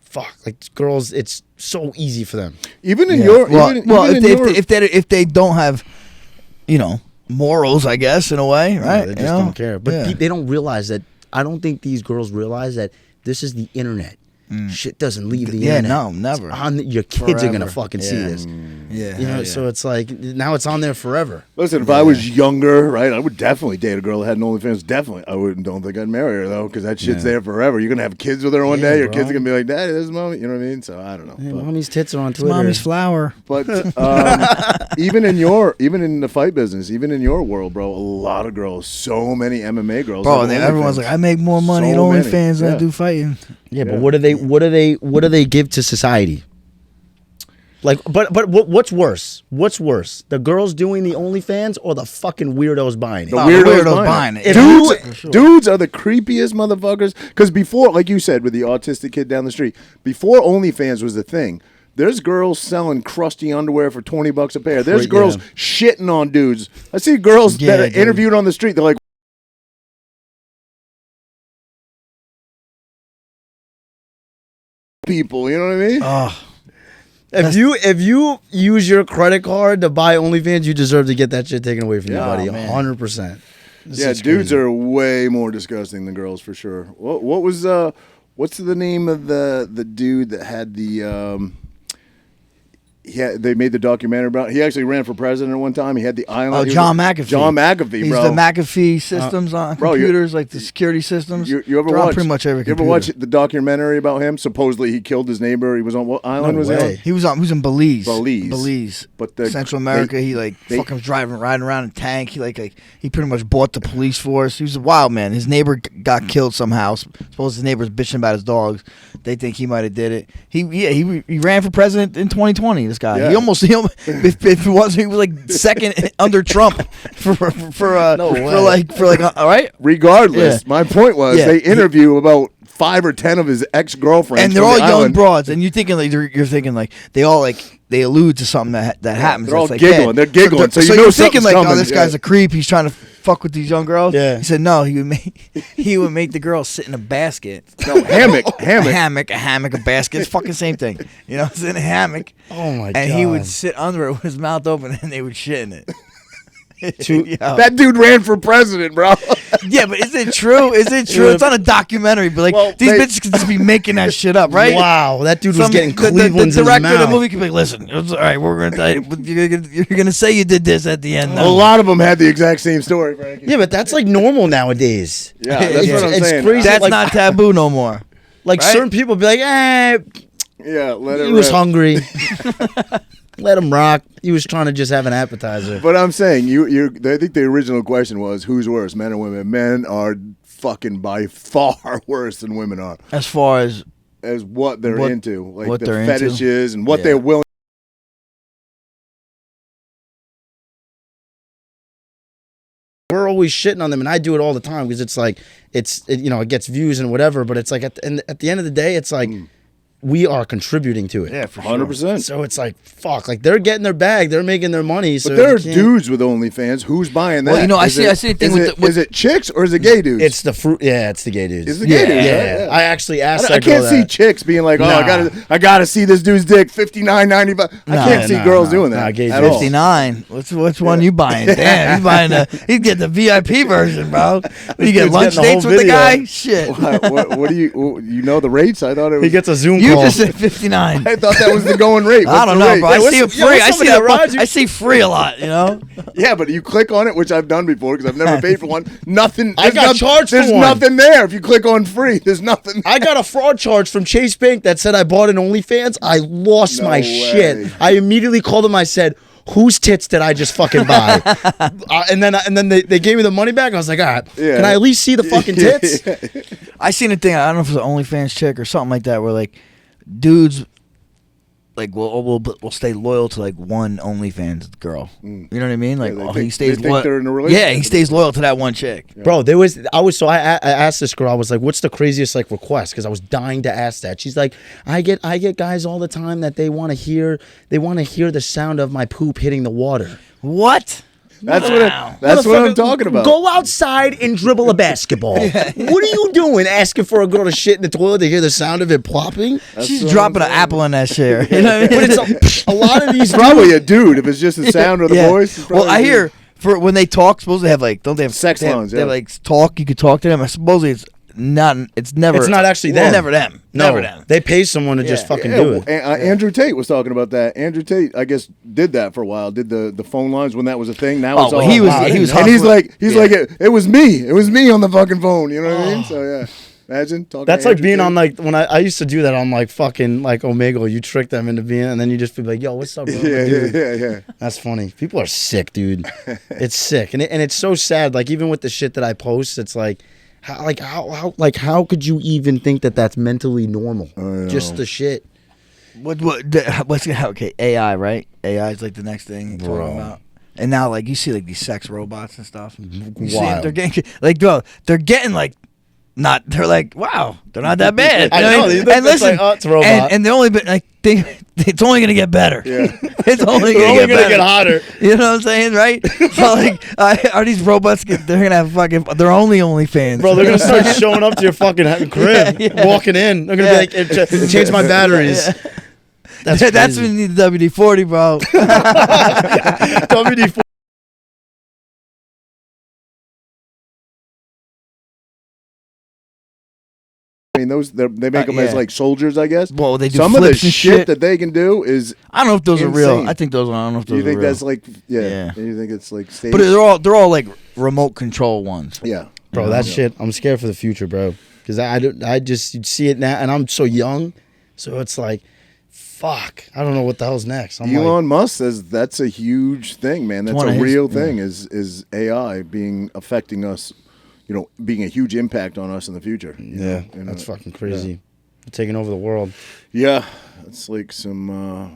fuck, like girls, it's so easy for them. Even in Yeah. your. If they don't have, morals, I guess, in a way, right? They just don't care. But they they don't realize that. I don't think these girls realize that this is the internet. Shit doesn't leave the internet. No, never. Your kids are gonna Forever. fucking see this. Yeah, So it's like now it's on there forever. Listen, if I was younger, right, I would definitely date a girl that had an OnlyFans. Definitely, don't think I'd marry her though, because that shit's there forever. You're gonna have kids with her one day. Your bro. kids are gonna be like, "Daddy, this is mommy." You know what I mean? So I don't know. Hey, But- mommy's tits are on Twitter. Mommy's flower. But even in the fight business, even in your world, bro, a lot of girls, so many MMA girls, Bro, have everyone's OnlyFans. like, I make more money So at many. OnlyFans than Yeah. I do fighting. Yeah, but what do they give to society? Like, but what's worse? What's worse, the girls doing the OnlyFans or the fucking weirdos buying it? The the weirdos, weirdos buying buying it. it. Dudes are the creepiest motherfuckers. Because before, like you said, with the autistic kid down the street, before OnlyFans was the thing, there's girls selling crusty underwear for $20 a pair. There's girls shitting on dudes. I see girls that are dude. interviewed on the street. They're like, people, you know what I mean? Oh, If you use your credit card to buy OnlyFans, you deserve to get that shit taken away from you, Yeah, buddy. man. 100%. Yeah, dudes are way more disgusting than girls for sure. What was what's the name of the dude that had the they made the documentary about. He actually ran for president at one time. He had the island. Oh, John McAfee. John McAfee, He's bro. the McAfee systems on bro, computers, like the security systems. You ever They're on watch pretty much every You ever computer. watch the documentary about him? Supposedly he killed his neighbor. He was on what island was he on? He was in Belize. Belize. But the- Central America. they- He they- fucking was riding around in a tank. He pretty much bought the police force. He was a wild man. His neighbor got killed somehow. Suppose his neighbor's bitching about his dogs. They think he might have did it. He ran for president in 2020. This guy. Yeah. He almost if it wasn't, he was like second under Trump for all right. Regardless, Yeah. my point was Yeah. they interview about 5 or 10 of his ex-girlfriends, And they're from all the young island. broads, and you're thinking you're thinking they all they allude to something that happens. they're all It's like, giggling. yeah. They're giggling. So you know you're thinking something's oh, coming. this Yeah. guy's a creep. He's trying to fuck with these young girls. Yeah. He said no. He would make the girls sit in a basket. No, hammock. A hammock, a basket. It's fucking same thing. You know, it's in a hammock. Oh my god. And he would sit under it with his mouth open, and they would shit in it. Yo. That dude ran for president, bro. Yeah, but is it true? Is it true? It's on a documentary, but Well, these they- bitches could just be making that shit up, right? Wow, that dude was getting the Cleveland's in his director of the mouth. movie could be like, listen, it's all right, we're gonna tell you, but you're gonna say you did this at the end. A Now. lot of them had the exact same story, Frankie. Yeah, but that's like normal nowadays. Yeah, that's what I'm It's saying. crazy. That's like- not taboo no more. Like Right? certain people be like, Yeah, let it he was rip. hungry. let him rock. He was trying to just have an appetizer. But I'm saying, I think the original question was, who's worse, men or women? Men are fucking by far worse than women are. As far as what they're into. Like what the they're fetishes and what they're willing. We're always shitting on them, and I do it all the time because it's like, it gets views and whatever, but it's like at the end of the day, it's like, we are contributing to it. Yeah, for sure. 100%. So it's like, fuck, like they're getting their bag, they're making their money. So But there are dudes with OnlyFans. Who's buying that? Well, I see a thing is it chicks or is it gay dudes? It's the fruit. Yeah, it's the gay dudes. It's the gay dudes. Yeah. Right? I actually asked. I can't see chicks being like, I gotta see this dude's dick, $59.95. I can't see girls doing that. Gay at dudes. all. 59. Which one you buying? Damn, he's getting the VIP version, bro. You get lunch dates with the guy. Shit. What do you know the rates? I thought it was. He gets a Zoom You call. just said 59. I thought that was the going rate. I don't know, bro. I see it free. I see free a lot, you know? Yeah, but you click on it, which I've done before because I've never paid for one. Nothing. I got charged for There's one. nothing there. If you click on free, there's nothing. I got a fraud charge from Chase Bank that said I bought an OnlyFans. I lost my way. shit. I immediately called them. I said, whose tits did I just fucking buy? And then they gave me the money back. I was like, all right, can I at least see the fucking tits? I seen a thing, I don't know if it was an OnlyFans chick or something like that, where like dudes like we'll stay loyal to like one OnlyFans girl. You know what I mean? Like he stays loyal. Yeah, he stays loyal to that one chick. Yeah. Bro, I asked this girl, I was like, what's the craziest like request? Because I was dying to ask that. She's like, I get guys all the time that they want to hear the sound of my poop hitting the water. What? That's what I'm talking about. Go outside and dribble a basketball. What are you doing? Asking for a girl to shit in the toilet to hear the sound of it plopping? She's dropping an apple in that chair. You know what I mean? But it's a lot of these Probably a dude if it's just the sound or the voice. Well, I hear for when they talk, suppose they have like, don't they have sex lines? They have like talk. You could talk to them. Supposedly it's never. It's not actually them. Never them. No, never them. They pay someone to just fucking do it. Andrew Tate was talking about that. Andrew Tate, I guess, did that for a while. Did the phone lines when that was a thing. Now it's all he was, and he's like it was me. It was me on the fucking phone. You know what I mean? So yeah. Imagine talking. That's to like Andrew being Tate. on like when I used to do that on like fucking like Omegle. You trick them into being, and then you just be like, "Yo, what's up, bro?" Yeah. That's funny. People are sick, dude. It's sick, and it's so sad. Like even with the shit that I post, it's like, how could you even think that that's mentally normal? Just the shit. What's okay? AI, right? AI is like the next thing you're talking about. And now, like you see, like these sex robots and stuff. You see it, they're getting like, bro, they're getting like. They're like, wow, they're not that bad. I know. And listen, like, it's a robot. and they're only been like, it's only gonna get better. Yeah. It's only gonna gonna get hotter. You know what I'm saying, right? So like, are these robots? They're gonna have fucking. They're only OnlyFans, bro. They're gonna start showing up to your fucking crib, walking in. They're gonna be like, change my batteries. Yeah. That's when you need the WD-40, bro. WD-40. I mean, they make them as like soldiers, I guess. Well, they do some of the flips and shit that they can do is. I don't know if those are real. insane. I think those are. I don't know if those You think are real. that's like yeah? You think it's like staged? But they're all like remote control ones. Yeah, bro. That shit. I'm scared for the future, bro. Because I just see it now, and I'm so young, so it's like, fuck. I don't know what the hell's next. Elon Musk says that's a huge thing, man. That's a real thing. Is AI affecting us? You know, being a huge impact on us in the future. That's fucking crazy. Yeah. Taking over the world. Yeah, it's like some.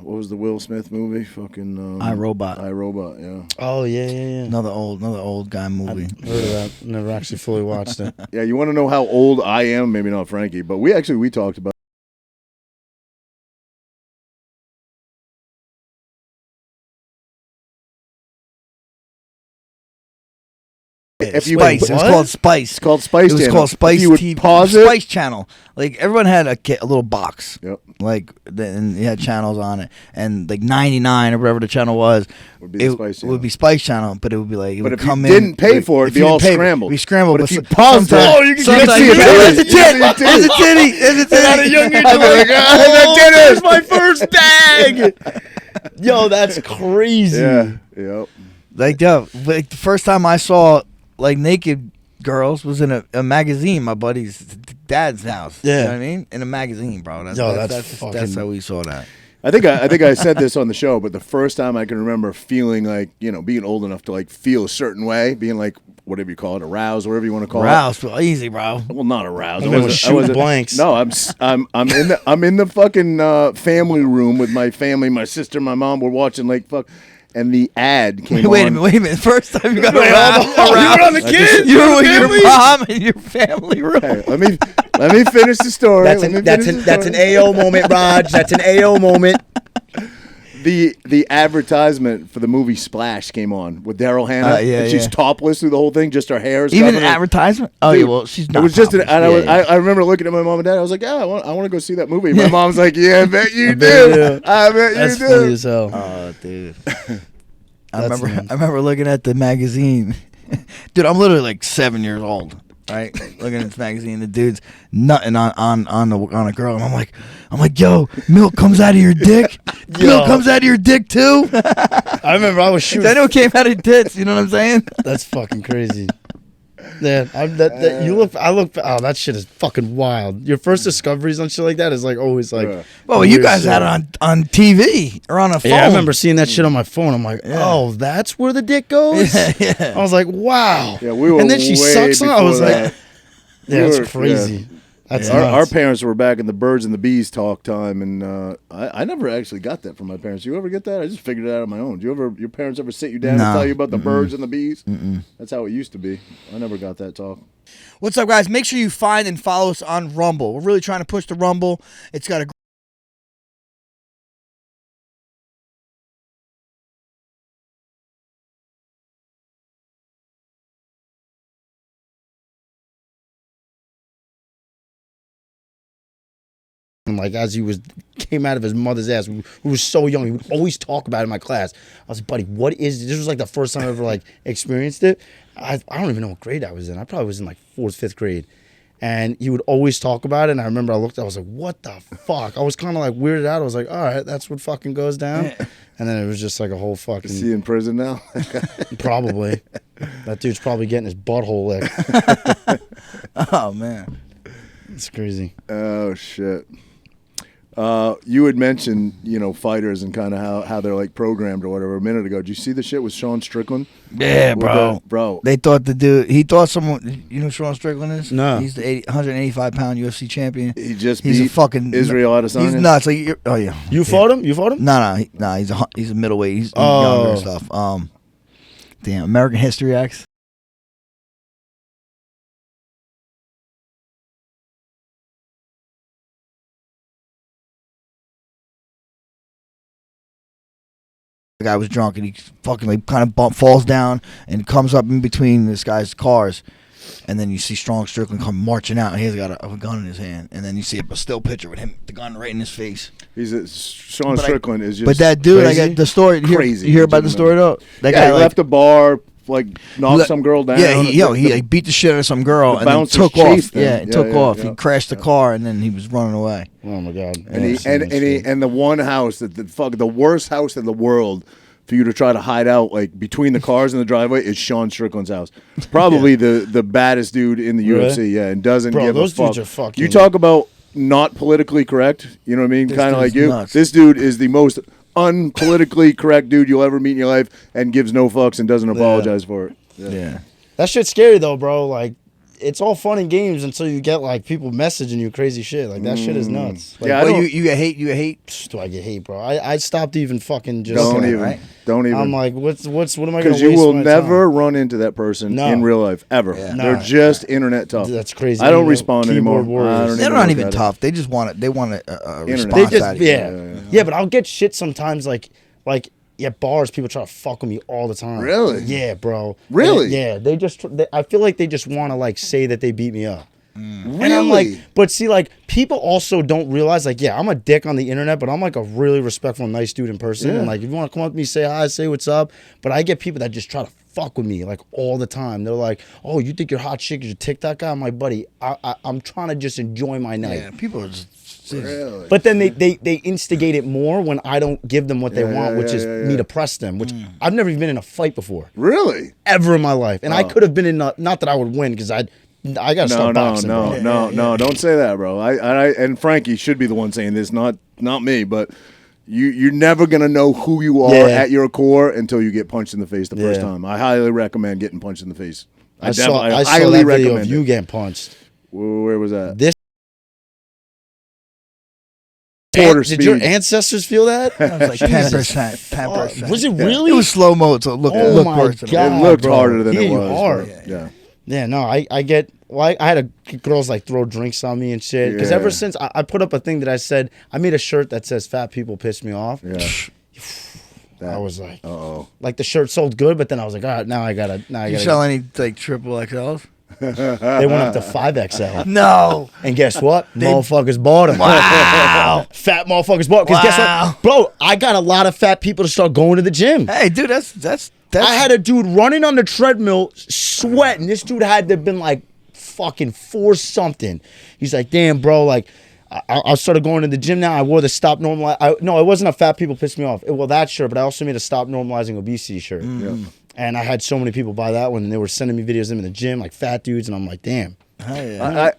What was the Will Smith movie? Fucking iRobot. iRobot. Yeah. Oh yeah. Another old guy movie. I've heard of that. Never actually fully watched it. Yeah, you want to know how old I am? Maybe not Frankie, but we talked about. If you Spice, it was called Spice. It's called Spice. It was Channel. called Spice. If you would TV, pause it. Spice Channel. Like everyone had a little box. Yep. Like and you had channels on it, and like 99 or whatever the channel was, would be the Spice Channel. Would be Spice Channel, but it would be like it but would if come you in. didn't pay for it, it'd be all scrambled. Be scrambled. But if you paused it, you can see a there's a tit. There's a titty. There's a titty. Not a young there's my first bag. Yo, that's crazy. Yeah. Yep. Like the first time I saw like naked girls was in a magazine, my buddy's dad's house. Yeah. You know what I mean? In a magazine, bro. That's how we saw that. I think I said this on the show, but the first time I can remember feeling like, being old enough to like feel a certain way, being like, whatever you call it, aroused, whatever you want to call Aroused, well, easy, bro. it. Well, not aroused. I was shooting blanks. No, I'm in the fucking family room with my family, my sister, my mom. We're watching like fuck, and the ad came Wait on. a minute. First time you got You were on the kids. You were with your mom and your family room. Hey, let me finish the story. That's an AO moment, Raj. That's an AO moment. The advertisement for the movie Splash came on with Daryl Hannah, and she's topless through the whole thing, just her hair is Even covered. an advertisement? Oh, Dude, yeah, well, she's not. It was just, topless. I remember looking at my mom and dad. I was like, yeah, I want to go see that movie. My mom's like, yeah, I bet you do. I bet That's you funny do. as hell. Oh, dude. I remember looking at the magazine. Dude, I'm literally like 7 years old, right? Looking at this magazine, the dude's nutting on a girl, and I'm like, yo, milk comes out of your dick? Milk comes out of your dick too? I remember I was shooting. I know it came out of tits, you know what I'm saying? That's fucking crazy. Yeah, that shit is fucking wild. Your first discoveries on shit like that is like always like. Well, you guys had it on TV or on a phone. Yeah, I remember seeing that shit on my phone. I'm like, oh, that's where the dick goes. Yeah. I was like, wow. Yeah, we were. And then she way sucks on. I was before like, that. that's crazy. That's Our parents were back in the birds and the bees talk time, and I never actually got that from my parents. You ever get that? I just figured it out on my own. Your parents ever sit you down and tell you about the birds and the bees? That's how it used to be. I never got that talk. What's up, guys? Make sure you find and follow us on Rumble. We're really trying to push the Rumble. It's got a And like as he came out of his mother's ass, we was so young. He would always talk about it in my class. I was like, buddy, what is this? This was like the first time I ever like experienced it. I don't even know what grade I was in. I probably was in like 4th, 5th grade. And he would always talk about it. And I remember I was like, what the fuck? I was kind of like weirded out. I was like, all right, that's what fucking goes down. And then it was just like a whole fucking. Is he in prison now? Probably. That dude's probably getting his butthole licked. Oh, man. It's crazy. Oh, shit. You had mentioned, fighters and kind of how they're like programmed or whatever a minute ago. Did you see the shit with Sean Strickland? Yeah, bro. Bro. They thought he thought someone, you know who Sean Strickland is? No. He's the 185-pound UFC champion. He's a fucking Israel Adesanya. He's nuts. Like, oh, yeah. You fought him? You fought him? No, he's a middleweight. He's younger and stuff. Damn, American History X. The guy was drunk and he fucking like kind of falls down and comes up in between this guy's cars, and then you see Strong Strickland come marching out and he's got a gun in his hand, and then you see a still picture with him, the gun right in his face. Sean Strickland is just. But that dude, crazy. I got the story. Crazy. You hear about the story though? That guy he left the bar, like knocked some girl down. Yeah, he like, beat the shit out of some girl and then took off. Yeah, took off. He crashed the car and then he was running away. Oh my god! And the one house the worst house in the world for you to try to hide out like between the cars in the driveway is Sean Strickland's house. Probably the baddest dude in the UFC. Yeah, and doesn't give a fuck. Those dudes are fucking. You talk about not politically correct. You know what I mean? Kind of like you. Nuts. This dude is the most unpolitically correct dude you'll ever meet in your life, and gives no fucks and doesn't apologize for it. Yeah. That shit's scary though, bro. Like, it's all fun and games until you get like people messaging you crazy shit. Like that shit is nuts. Like, Yeah, you get hate. You get hate. do I get hate, bro? I stopped even fucking just. Don't looking even. at it. Don't even. I'm like, what am I going to waste? Because you will my never time? run into that person No. in real life ever. Yeah. They're No. just internet tough. That's crazy. I don't You know, respond anymore. keyboard warriors. I don't They're even not look even at it. tough. They just want it. They want a Internet. response They out just of you. yeah, but I'll get shit sometimes like at bars people try to fuck with me all the time. Really? Yeah, bro. Really? Yeah, I feel like they just want to like say that they beat me up. Really? And I'm like, but see, like, people also don't realize, like, yeah, I'm a dick on the internet, but I'm like a really respectful, nice dude in person. Yeah. And like, if you want to come up to me, say hi, say what's up. But I get people that just try to fuck with me like all the time. They're like, oh, you think you're hot shit because you're TikTok guy? I'm like, buddy, I'm trying to just enjoy my night. Yeah, people are just. Really? But then they instigate it more when I don't give them what they want, which is yeah. me to press them, which I've never even been in a fight before, Really? ever in my life. And I could have been in, not that I would win because I got to start boxing, bro. No, don't say that, bro. I and Frankie should be the one saying this, not me, but You're never gonna know who you are at your core until you get punched in the face the first time. I highly recommend getting punched in the face. I saw that video of you getting punched. Where was that? This. Did your ancestors feel that? That was like 10%. 10%. Was it really? It was slow mo, so it looked worse. God, it looked harder than it was. Hard. Yeah, no, I get. Well, I had girls like throw drinks on me and shit. Because ever since I put up a thing that I said, I made a shirt that says "Fat people piss me off." Yeah. I was like, like the shirt sold good, but then I was like, all right, now I gotta. You sell any like triple XLs? They went up to 5XL. No. And guess what? Motherfuckers bought them. Wow. Fat motherfuckers bought. Because guess what? Bro, I got a lot of fat people to start going to the gym. Hey, dude, that's. I had a dude running on the treadmill, sweating. This dude had to have been like fucking 4 something. He's like, damn, bro, like, I started going to the gym now. I wore the Stop Normalizing. No, it wasn't a Fat People Piss Me Off. Well, that shirt, but I also made a Stop Normalizing Obesity shirt. And I had so many people buy that one, and they were sending me videos of them in the gym, like fat dudes, and I'm like, damn. I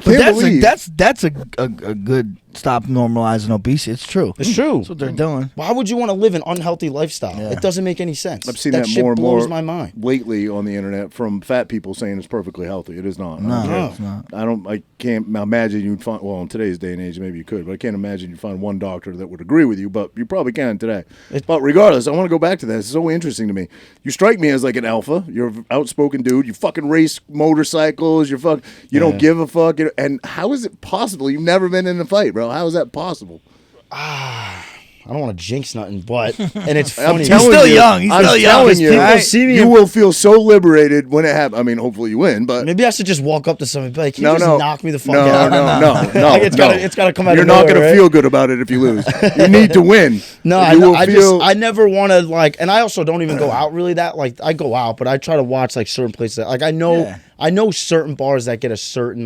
can't believe that's a good stop normalizing obesity. It's true. It's true. That's what they're doing. Why would you want to live an unhealthy lifestyle? Yeah. It doesn't make any sense. I've seen that more and more. Blows my mind lately on the internet from fat people saying it's perfectly healthy. It is not. No, it's not. I can't imagine you'd find. Well, in today's day and age, maybe you could, but I can't imagine you'd find one doctor that would agree with you. But you probably can today. But regardless, I want to go back to that. It's so interesting to me. You strike me as like an alpha. You're an outspoken dude. You fucking race motorcycles. You don't give a fuck. And how is it possible? You've never been in a fight, bro. How is that possible? I don't want to jinx nothing, but and it's funny. He's still young. He's still young. People see me. You will feel so liberated when it happens. I mean, hopefully you win, but maybe I should just walk up to somebody and be like, "Can you just knock me the fuck out?" No. Like, it's gotta come out. You're not gonna feel good about it if you lose. You need to win. No, I never want to like, and I also don't even go out really that like. I go out, but I try to watch like certain places. Like I know certain bars that get a certain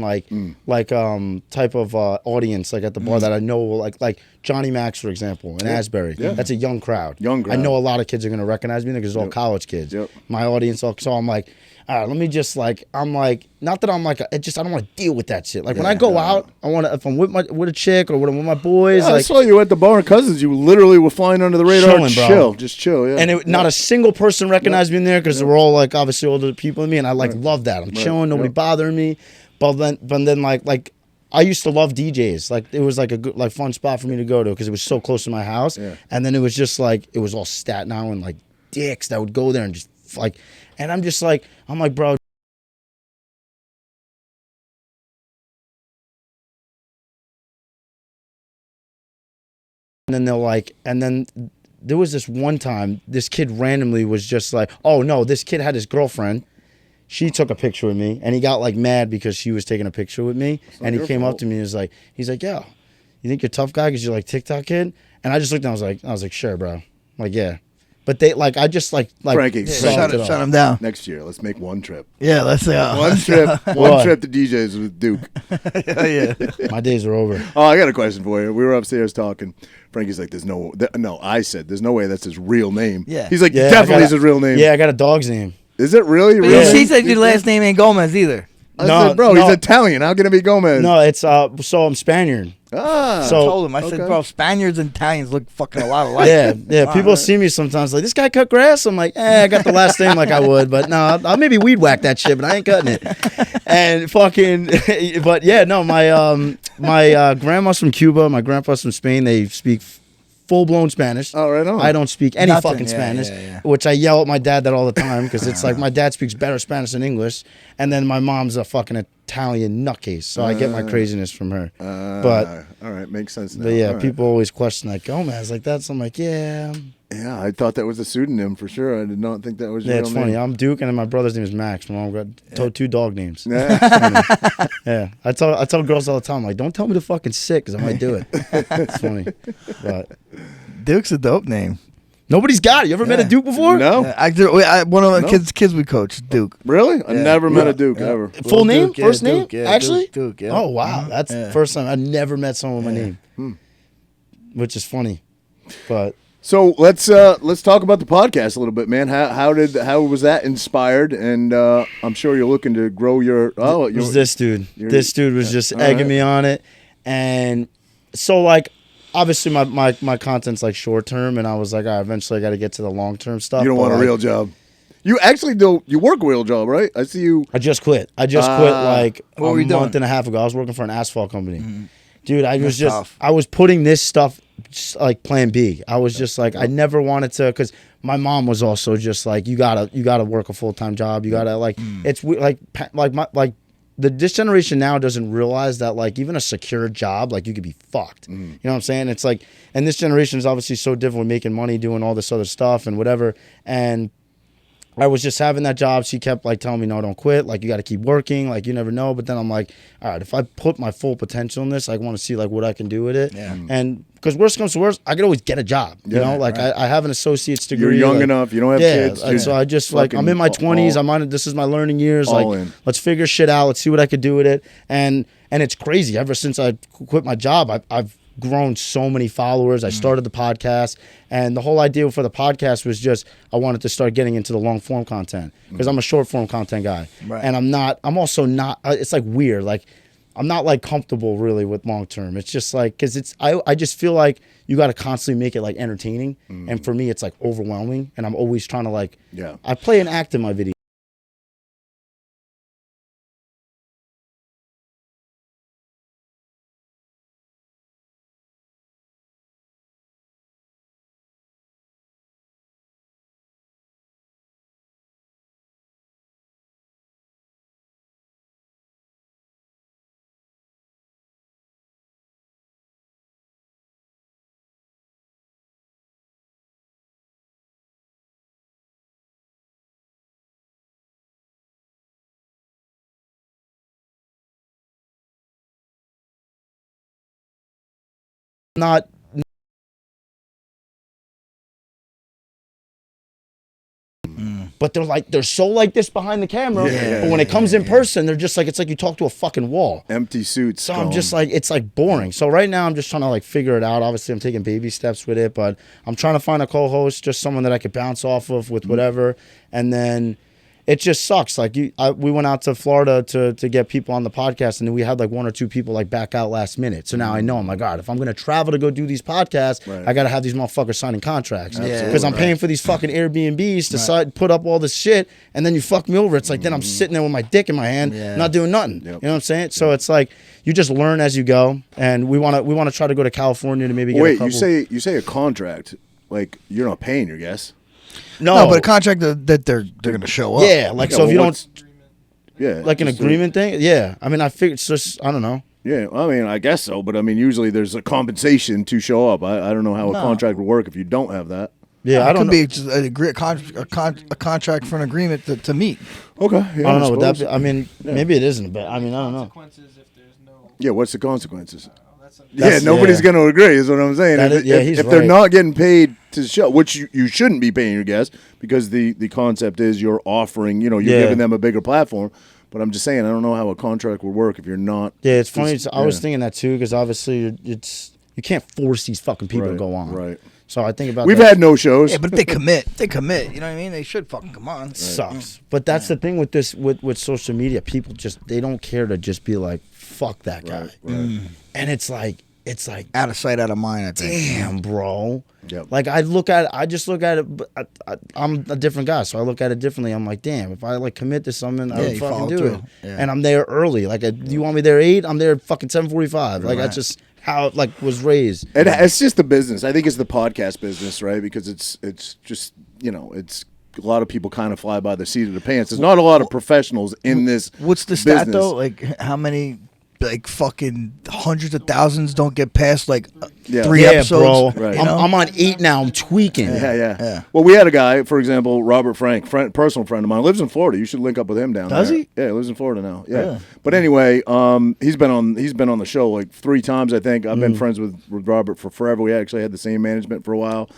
type of audience like at the bar that I know like Johnny Max, for example, in Asbury. Yeah. That's a young crd. I know a lot of kids are going to recognize me because it's all college kids. Yep. My audience, so I'm like, all right, let me just like, I'm like, not that I'm like, I don't want to deal with that shit. Like when I go out, I want to, if I'm with a chick or when I'm with my boys. I saw you at the bar in Cousins. You literally were flying under the radar. Just chill. Yeah. And not a single person recognized me in there because they were all like obviously older people than me, and I like love that. I'm chilling, nobody bothering me. But then like I used to love DJs. Like it was like a good, like fun spot for me to go to because it was so close to my house. Yeah. And then it was just like it was all Staten Island like dicks that would go there and just like, and I'm like, bro. And then there was this one time this kid randomly was just like, oh no, this kid had his girlfriend. She took a picture with me, and he got like mad because she was taking a picture with me. And he came up to me and he's like, yo, you think you're a tough guy because you're like TikTok kid? And I just looked and I was like, sure, bro. I'm like, yeah. But they like, I just like Frankie, shut him down. Next year, let's make one trip. Yeah, let's one trip to DJs with Duke. Yeah. My days are over. Oh, I got a question for you. We were upstairs talking. Frankie's like, I said, there's no way that's his real name. Yeah. He's like, definitely is his real name. Yeah, I got a dog's name. Is it really? She said your last name ain't Gomez either. I said, bro, he's Italian. How can it be Gomez? No, it's so I'm Spaniard. So I told him. I said, bro, Spaniards and Italians look fucking a lot alike. Yeah. People see me sometimes like, this guy cut grass. I'm like, I got the last name like I would, but no, I'll maybe weed whack that shit, but I ain't cutting it. And fucking, but yeah, no, my grandma's from Cuba, my grandpa's from Spain. They speak full-blown Spanish. Oh, right on. I don't speak any fucking Spanish, which I yell at my dad that all the time because it's like my dad speaks better Spanish than English, and then my mom's a fucking Italian nutcase, so I get my craziness from her. But all right, makes sense now. But yeah, people always question like, Gomez, like that's. I'm like, yeah. Yeah, I thought that was a pseudonym for sure. I did not think that was your real name. Yeah, it's funny. I'm Duke, and then my brother's name is Max. My mom got 2 dog names. Yeah, I tell girls all the time, like, don't tell me to fucking sit, because I might do it. It's funny. But Duke's a dope name. Nobody's got it. You ever met a Duke before? No. One of the kids we coach, Duke. Really? I never met a Duke ever. Full name? Duke, first name? Duke, Actually? Duke, yeah. Oh, wow. That's the first time. I never met someone with my name, which is funny. But so let's talk about the podcast a little bit, man. How was that inspired? And I'm sure you're looking to grow your. It was this dude. This dude was just egging me on it, and so like obviously my content's like short term, and I was like, eventually I got to get to the long term stuff. You don't want a real job. You actually don't. You work a real job, right? I see you. I just quit. Like a month and a half ago. I was working for an asphalt company. Dude, I was putting this stuff like plan B. I was just like, I never wanted to, because my mom was also just like, you gotta work a full-time job. You gotta it's like this generation now doesn't realize that like even a secure job, like you could be fucked. You know what I'm saying? It's like, and this generation is obviously so different with making money, doing all this other stuff and whatever. And I was just having that job. She kept like telling me, no, don't quit. Like you got to keep working. Like you never know. But then I'm like, all right, if I put my full potential in this, I want to see like what I can do with it. Yeah. And because worst comes to worst, I could always get a job. You know, like I have an associate's degree. You're young enough. You don't have kids. And so I just like, I'm in my 20s. This is my learning years. Like let's figure shit out. Let's see what I could do with it. And it's crazy. Ever since I quit my job, I've grown so many followers. I started the podcast, and the whole idea for the podcast was just I wanted to start getting into the long form content because I'm a short form content guy, and I'm also not. It's like weird. Like I'm not like comfortable really with long term. It's just like because I just feel like you got to constantly make it like entertaining, and for me it's like overwhelming, and I'm always trying to like I play an act in my video. Not but they're so like this behind the camera, but when it comes in person, they're just like, it's like you talk to a fucking wall. Empty suits. So I'm just like, it's like boring. So right now I'm just trying to like figure it out. Obviously I'm taking baby steps with it, but I'm trying to find a co-host, just someone that I could bounce off of with whatever. And then it just sucks. Like we went out to Florida to get people on the podcast, and then we had like one or two people like back out last minute. So now I know, I'm like, God, if I'm gonna travel to go do these podcasts, I gotta have these motherfuckers signing contracts because I'm paying for these fucking Airbnbs to put up all this shit, and then you fuck me over. It's like then I'm sitting there with my dick in my hand, not doing nothing. You know what I'm saying? So it's like you just learn as you go, and we wanna try to go to California to maybe get a couple. You say a contract, like you're not paying your guests. No, but a contract that they're going to show up. Yeah, like so if you don't, like an agreement thing. Yeah, I mean, I figured it's just I don't know. Yeah, I mean, I guess so, but I mean, usually there's a compensation to show up. I don't know how a contract would work if you don't have that. Yeah, I don't know. It could be a contract for an agreement to meet. Okay, I don't know. Would that be, I mean, maybe it isn't, but I mean, I don't know. Yeah, what's the consequences? Nobody's going to agree, is what I'm saying. If they're not getting paid to show, which you shouldn't be paying your guests, because the concept is you're offering, you're giving them a bigger platform. But I'm just saying, I don't know how a contract would work if you're not. Yeah, it's funny. I was thinking that too, because obviously you can't force these fucking people to go on. Right. So I think about We've had no shows. Yeah, but if they commit. You know what I mean? They should fucking come on. Right. Sucks. But that's the thing with this, with social media. People they don't care to just be like, fuck that guy. Right. And it's like out of sight, out of mind, I think. Damn, bro. Yep. Like I just look at it. I'm a different guy, so I look at it differently. I'm like, damn, if I like commit to something, I would fucking do it. Yeah. And I'm there early. Like, you want me there 8? I'm there fucking 7:45. Like, I just how it like was raised. It's just the business. I think it's the podcast business, right? Because it's just it's a lot of people kind of fly by the seat of the pants. There's not a lot of professionals in this. What's the stat though? Like how many? Like fucking hundreds of thousands don't get past like 3 episodes. Bro. Right. I'm on 8 now. I'm tweaking. Yeah. Well, we had a guy, for example, Robert Frank, personal friend of mine, lives in Florida. You should link up with him down there. Does he? Yeah, he lives in Florida now. Yeah. But anyway, he's been on the show like 3 times, I think. I've been friends with Robert for forever. We actually had the same management for a while.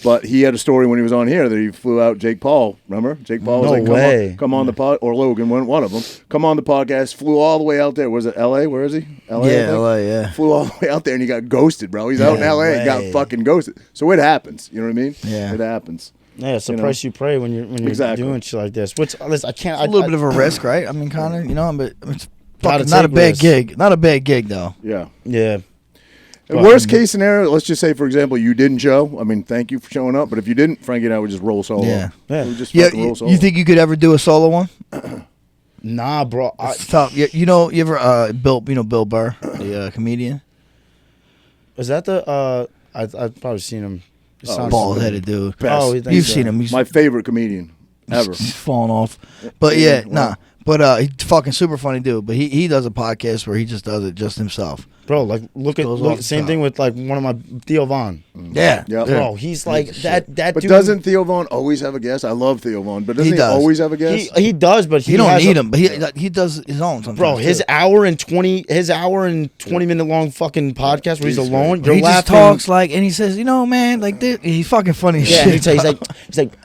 But he had a story when he was on here that he flew out Jake Paul. Remember? Jake Paul was like, come on the pod, or Logan, one of them. Come on the podcast. Flew all the way out there. Was it L.A.? Where is he? L.A. Yeah, L.A., yeah. Flew all the way out there and he got ghosted, bro. He's out in L.A. and got fucking ghosted. So it happens. You know what I mean? Yeah. It happens. Yeah, it's the price you pay when you're doing shit like this. Which listen, I can't. It's a little bit of a risk, right? I mean, kind of, but it's fucking not a bad gig. Not a bad gig, though. Yeah. Yeah. Worst case scenario, let's just say, for example, you didn't show. I mean, thank you for showing up. But if you didn't, Frankie and I would just roll solo. Yeah. We would just Yeah, fucking roll solo. you think you could ever do a solo one? Nah, bro. It's tough. You ever Bill Burr, the comedian? Is that the I've probably seen him. Bald headed dude. Best. You've seen him. He's My favorite comedian ever. He's falling off. But nah. But he's fucking super funny dude. But he does a podcast where he just does it just himself. Bro, like look same thing with like one of my Theo Von. Yeah. Bro, he's like that But dude. doesn't Theo Von always have a guest? I love Theo Von, but doesn't he does. always have a guest? He does, but You don't need him, but he does his own sometimes. Bro, his too. hour and 20 minute long fucking podcast where he's alone. You're He just laughing. talks like, and he says, man, like this. He's fucking funny as Yeah, shit. he's like,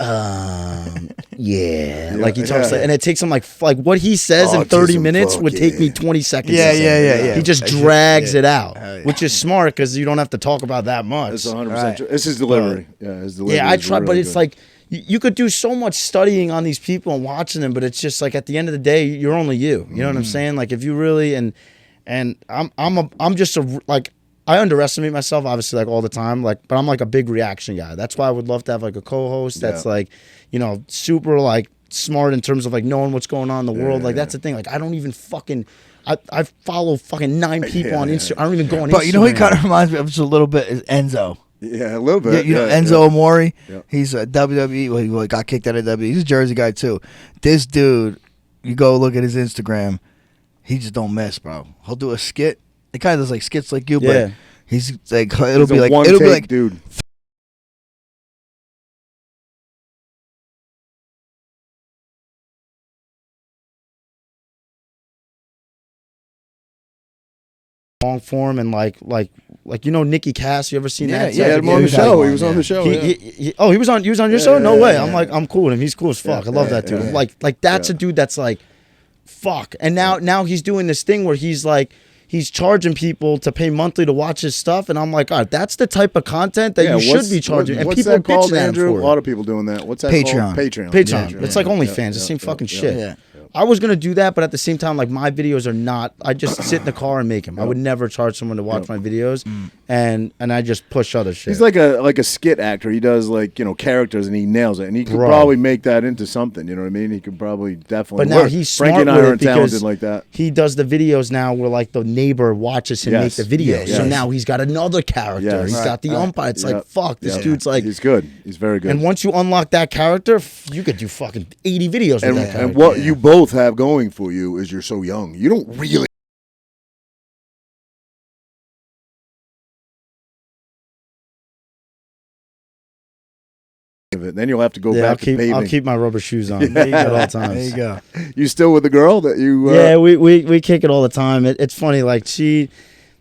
yeah. Like he talks, like, and it takes him like what he says in 30 minutes would take me 20 seconds. Yeah, to say. yeah. He just drags it out, which is smart because you don't have to talk about that much. It's 100% true. It's his delivery. His delivery. Yeah, I is try, really but it's good. like you could do so much studying on these people and watching them, but it's just like at the end of the day, you're only you. You know what I'm saying? Like if you really and I'm just like I underestimate myself obviously like all the time, like, but I'm like a big reaction guy. That's why I would love to have like a co-host that's like, super like smart in terms of like knowing what's going on in the world. Like that's the thing. Like I don't even fucking. I follow fucking 9 people on Instagram. I don't even go on Instagram. But he kind of reminds me of just a little bit is Enzo. Yeah, a little bit. Enzo Amore. Yeah. He's a WWE. Well, he got kicked out of WWE. He's a Jersey guy too. This dude, you go look at his Instagram. He just don't miss, bro. He'll do a skit. It kind of does like skits like you, but he's like it'll be like dude. long form and like Nikki Cass. You ever seen that? Yeah, had him on the show. He was on the show. He was on your show? No way. I'm cool with him. He's cool as fuck. I love that dude. Like that's a dude that's like, fuck. And now he's doing this thing where he's like, he's charging people to pay monthly to watch his stuff, and I'm like, all right, that's the type of content that you should be charging. And what's people that are called, bitching at him Andrew? for A lot of people doing that. What's that Patreon. called? Patreon. It's like OnlyFans. The same fucking shit. Yeah. I was gonna do that, but at the same time, like my videos are not. I just sit in the car and make them. I would never charge someone to watch my videos, and I just push other shit. He's like a skit actor. He does like characters and he nails it. And he could probably make that into something. You know what I mean? He could probably definitely. But now he's smart Frankie and I with are it talented because like that. he does the videos now where like the neighbor watches him make the video. Yes. So now he's got another character. Yes. He's got the umpire. It's like fuck. This dude's like. He's good. He's very good. And once you unlock that character, you could do fucking 80 videos with that character. And what you both have going for you is you're so young. You don't really. Then you'll have to go back to paving. I'll keep my rubber shoes on at all times. There you go. You still with the girl that you? Yeah, we kick it all the time. It's funny. Like she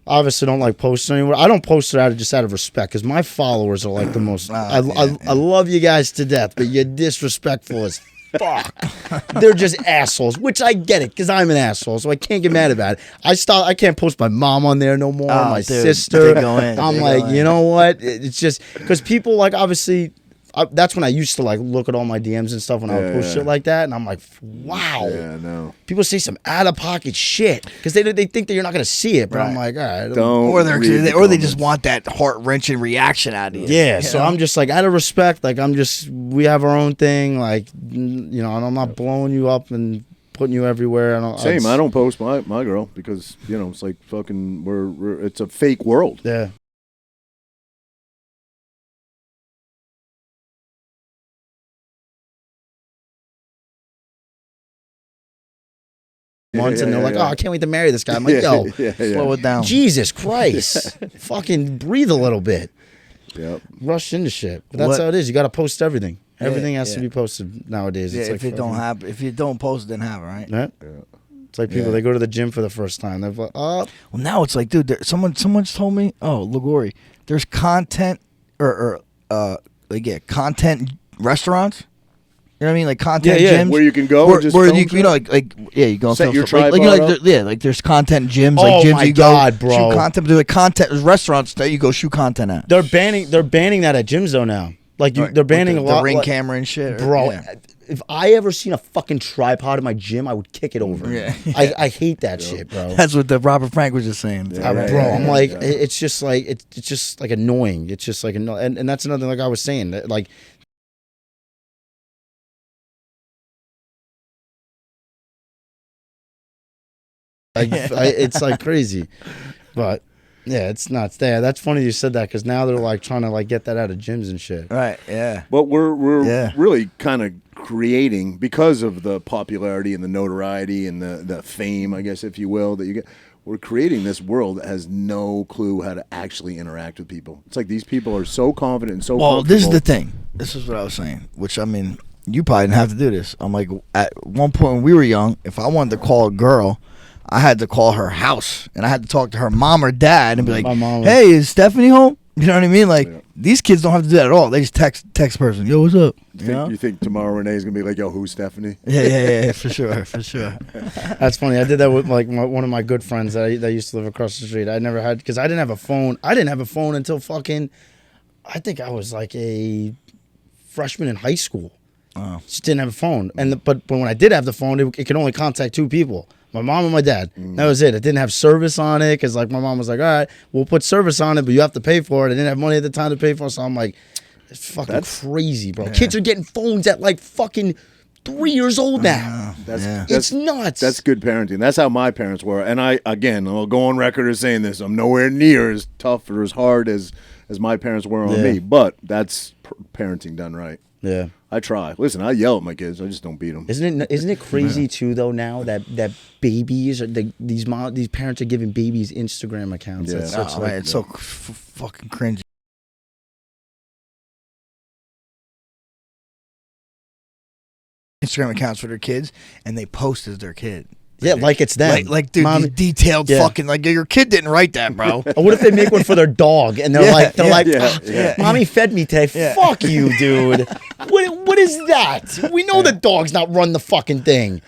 obviously don't like posting anywhere. I don't post her out of respect because my followers are like the most. I love you guys to death, but you're disrespectful as fuck. They're just assholes, which I get it because I'm an asshole, so I can't get mad about it. I can't post my mom on there no more. My sister. I'm like, you know what? It's just because people like obviously. That's when I used to like look at all my DMs and stuff when I would post shit like that, and I'm like, wow. Yeah, no. People say some out of pocket shit because they think that you're not gonna see it, but I'm like, all right, don't. Or they just want that heart wrenching reaction out of you. Yeah, so I'm just like out of respect, like we have our own thing, like and I'm not blowing you up and putting you everywhere. I don't post my girl because it's like fucking it's a fake world. Yeah. Months and they're like, oh, I can't wait to marry this guy. I'm like, yo, slow it down. Jesus Christ, fucking breathe a little bit. Yep. Rush into shit, but that's how it is. You got to post everything. Everything has to be posted nowadays. Yeah, it's if like if you don't post it, then have it, right? Yeah. It's like people they go to the gym for the first time. They're like, oh. Well, now it's like, dude, someone's told me, Ligori, there's content content restaurants. You know what I mean? Like content gyms where you can go and just where film you you go set your like, tripod up. like there's content gyms, Oh like gyms my you God, go bro. shoot content. There's like content restaurants that you go shoot content at. They're banning that at gyms though now. Like they're banning the a lot. Ring like, camera and shit, bro. Yeah. If I ever seen a fucking tripod in my gym, I would kick it over. Yeah. I hate that shit, bro. That's what the Robert Frank was just saying. Yeah, I'm like, it's just like it's just like annoying. It's just like and that's another thing, like I was saying, that, like. It's like crazy, but yeah, it's nuts. Yeah, that's funny you said that because now they're like trying to like get that out of gyms and shit. Right. Yeah. But we're really kind of creating, because of the popularity and the notoriety and the fame, I guess, if you will, that you get. We're creating this world that has no clue how to actually interact with people. It's like these people are so confident and so. Well, this is the thing. This is what I was saying. Which I mean, you probably didn't have to do this. I'm like, at one point when we were young, if I wanted to call a girl, I had to call her house and I had to talk to her mom or dad and be like, "Hey, is Stephanie home?" You know what I mean? Like these kids don't have to do that at all. They just text person, "Yo, what's up?" You think tomorrow Renee's gonna be like, "Yo, who's Stephanie?" Yeah, for sure. That's funny. I did that with like one of my good friends that used to live across the street. I never had, because I didn't have a phone. I didn't have a phone until fucking, I think I was like a freshman in high school. Oh. Just didn't have a phone, but when I did have the phone, it could only contact two people. My mom and my dad. That was it. It didn't have service on it because, like, my mom was like, "All right, we'll put service on it, but you have to pay for it." I didn't have money at the time to pay for it, so I'm like, "It's fucking crazy, bro." Yeah. Kids are getting phones at like fucking 3 years old now. It's nuts. That's good parenting. That's how my parents were. And I'll go on record as saying this. I'm nowhere near as tough or as hard as my parents were on me, but that's parenting done right. Yeah. I try. Listen, I yell at my kids. I just don't beat them. Isn't it crazy too though now that babies are these parents are giving babies Instagram accounts? Yeah. It's so fucking cringy. Instagram accounts for their kids, and they post as their kid. Yeah, like it's them. Like dude, these detailed fucking, like, your kid didn't write that, bro. Or what if they make one for their dog and they're like, "Mommy fed me today." Yeah. Fuck you, dude. What is that? We know the dog's not run the fucking thing.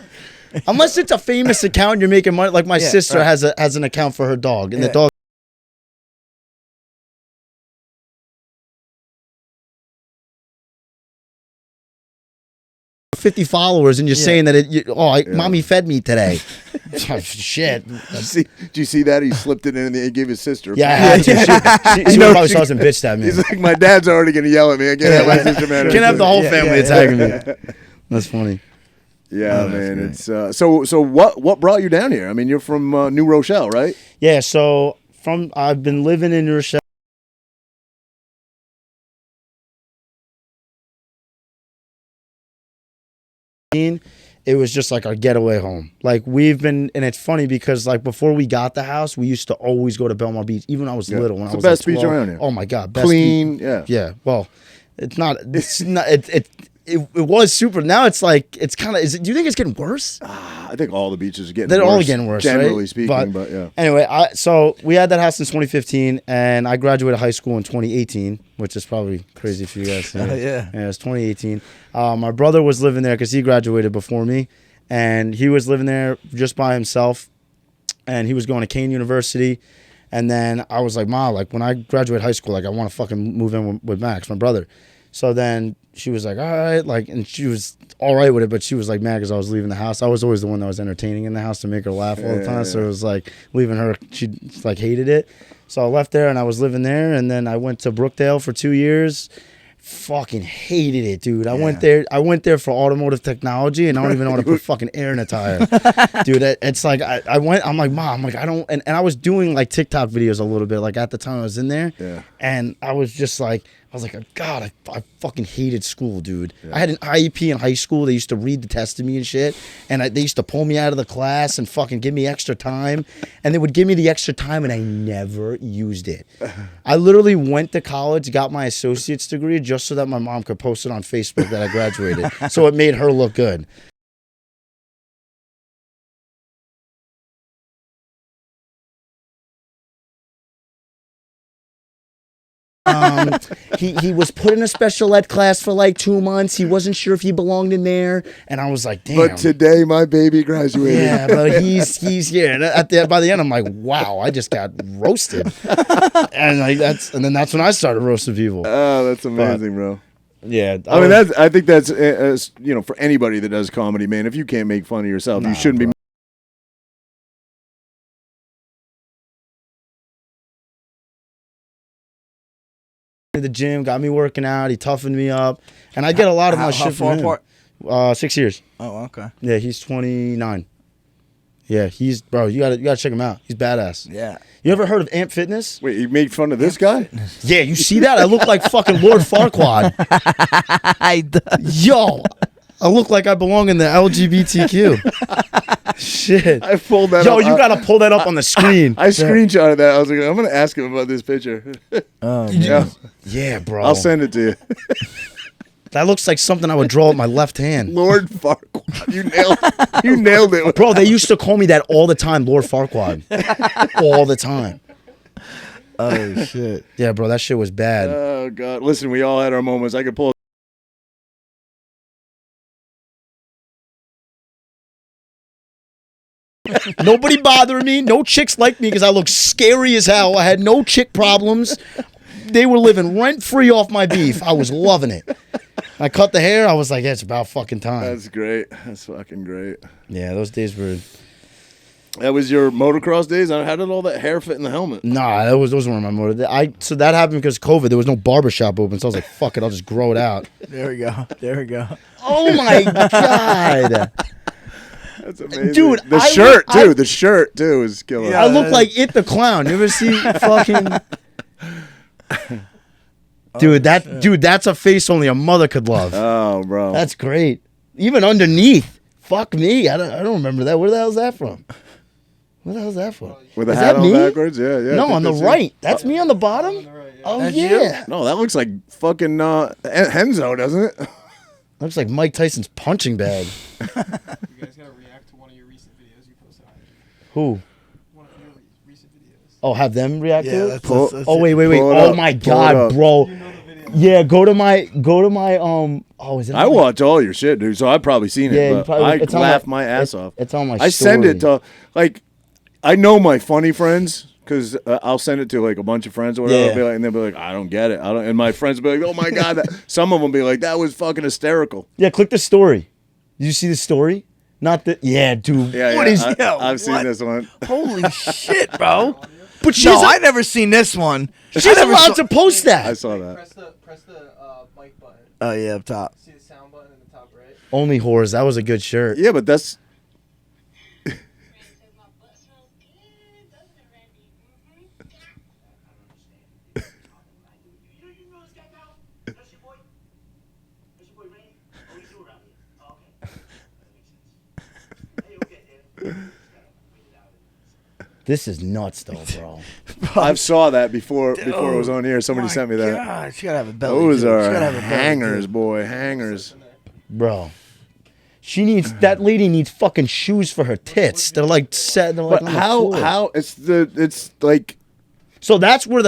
Unless it's a famous account, you're making money. Like my sister has an account for her dog, and the dog. 50 followers and you're saying that mommy fed me today. Oh, shit. Did you see that? He slipped it in and he gave his sister. She probably saw some bitch at me. He's like, my dad's already going to yell at me. I can't have my sister mad at me. Can't have the whole family attacking me. That's funny. Yeah, man. It's so what brought you down here? I mean, you're from New Rochelle, right? Yeah, so I've been living in New Rochelle. It was just like our getaway home. Like we've been, and it's funny because like before we got the house, we used to always go to Belmont Beach, even when I was little. When I was the best like 12. beach around here. Oh my god, best clean, beach. Yeah. Well, it's not. It was super. Now it's like it's kind of. Do you think it's getting worse? I think all the beaches are getting. They're worse, all getting worse, generally right? speaking. But yeah. Anyway, so we had that house in 2015, and I graduated high school in 2018, which is probably crazy for you guys. Yeah, it was 2018. My brother was living there because he graduated before me, and he was living there just by himself, and he was going to Kane University. And then I was like, "Ma, like when I graduate high school, like I want to fucking move in with Max, my brother." So then she was like, "All right," like, and she was all right with it, but she was like mad because I was leaving the house. I was always the one that was entertaining in the house to make her laugh all the time. So it was like leaving her, she like hated it. So I left there and I was living there, and then I went to Brookdale for 2 years. Fucking hated it, dude. I went there for automotive technology, and I don't even know how to put fucking air in a tire. Dude, it's like I'm like, Mom, like I don't, and I was doing like TikTok videos a little bit, like at the time I was in there, and I was just like, God, I fucking hated school, dude. I had an IEP in high school. They used to read the test to me and shit, and they used to pull me out of the class and fucking give me extra time, and they would give me the extra time, and I never used it. I literally went to college, got my associate's degree just so that my mom could post it on Facebook that I graduated, so it made her look good. He was put in a special ed class for like 2 months. He wasn't sure if he belonged in there, and I was like, damn. But today my baby graduated. Yeah, but he's here. And by the end, I'm like, wow, I just got roasted. And like that's when I started roasting people. Oh, that's amazing, bro. Yeah, I mean, I think that's for anybody that does comedy, man. If you can't make fun of yourself, you shouldn't be. The gym got me working out. He toughened me up, and I get a lot of my shit from him. 6 years. Oh, okay. Yeah, he's 29. Yeah, he's bro. You gotta check him out. He's badass. Yeah. You ever heard of Amp Fitness? Wait, you made fun of this guy? Yeah, you see that? I look like fucking Lord Farquaad. Yo, I look like I belong in the LGBTQ. Shit. I pulled that. Yo, up. you gotta pull that up on the screen. I screenshotted that. I was like, I'm gonna ask him about this picture. Yeah, bro. I'll send it to you. That looks like something I would draw with my left hand. Lord Farquaad. You nailed it. Bro, they used to call me that all the time, Lord Farquaad. All the time. Oh, shit. Yeah, bro, that shit was bad. Oh, God. Listen, we all had our moments. I could pull. Nobody bothered me. No chicks liked me because I looked scary as hell. I had no chick problems. They were living rent-free off my beef. I was loving it. I cut the hair. I was like, yeah, it's about fucking time. That's great. That's fucking great. Yeah, those days were... That was your motocross days? How did all that hair fit in the helmet? Nah, those weren't my motor. So that happened because COVID. There was no barbershop open. So I was like, fuck it. I'll just grow it out. There we go. There we go. Oh, my God. That's amazing. Dude, the shirt, too, is killer. I look like It the Clown. You ever see fucking... Dude, that's a face only a mother could love. Oh, bro. That's great. Even underneath. Fuck me. I don't remember that. Where the hell's that from? Where the hell's that from? With a hat on backwards? Yeah. No, on the right. That's me on the bottom? On the right, yeah. Oh, That's yeah. No, that looks like fucking Henzo, doesn't it? Looks like Mike Tyson's punching bag. You guys gotta react to one of your recent videos you posted on IG. Who? One of your recent videos. Oh, have them react to it? that's Oh, wait. Pull it Oh, up. my Pull it God, up. bro. You know the video. Yeah, go to my, oh, is it? I watch all your shit, dude, so I've probably seen Yeah, it, you but probably- I it's on laugh my- my ass off. It's on my I send it story. to, like, I know my funny friends, because I'll send it to, like, a bunch of friends or whatever, Yeah. I'll be like, and they'll be like, I don't get it. And my friends will be like, oh, my God. Some of them be like, that was fucking hysterical. Yeah, click the story. Did you see the story? Not the, yeah, dude. Yeah, What yeah, is- I've seen what? this one. Holy shit, bro. But she's, No, I never seen this one. she's allowed to post I that. saw that. Press the mic button. Oh, yeah, up top. See the sound button in the top right? Only whores. That was a good shirt. Yeah, but that's... This is nuts, though, bro. I saw that before it was on here. Somebody sent me that. God, she gotta have a belly. Those too. She are gotta have a belly, hangers, too. boy, hangers. Bro. She needs, that lady needs fucking shoes for her tits. They're like set. They're like But on the floor. how it's like So that's where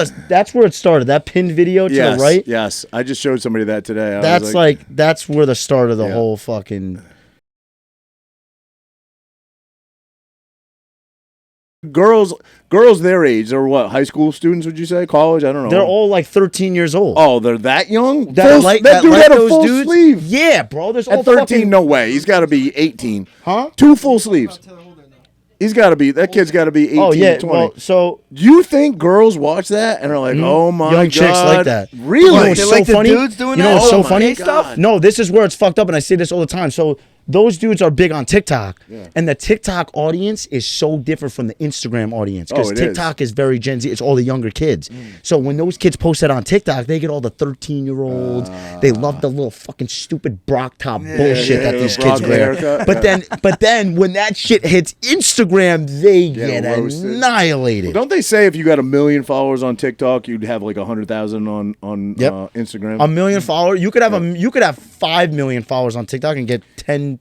it started. That pinned video to yes, the right. yes. I just showed somebody that today. I That's was that's where the start of the Yeah. whole fucking. girls their age or what? High school students? Would you say college? I don't know. They're all like 13 years old. oh, they're that young. that that dude had a those full dudes? sleeve. Yeah, bro. There's all At 13, fucking, no way. He's got to be 18. huh? 2 full sleeves. Tether holder now. He's got to be. That kid's got to be 18, Oh yeah. 20. Well, so Do you think girls watch that and are like, "Oh my young god"? chicks like that. Really? You know They what's so like the funny? dudes doing You know that? what's so Oh my funny? God. No, this is where it's fucked up, and I say this all the time. So those dudes are big on TikTok, and the TikTok audience is so different from the Instagram audience because Oh, it TikTok is very Gen Z. It's all the younger kids. So when those kids post that on TikTok, they get all the 13-year-olds. They love the little fucking stupid Brock top bullshit that the these Brock kids wear. haircut. But then when that shit hits Instagram, they get roasted. annihilated. Don't they say if you got 1 million followers on TikTok, you'd have like 100,000 on Yep. Instagram? 1 million followers. You could have 5 million followers on TikTok and get 10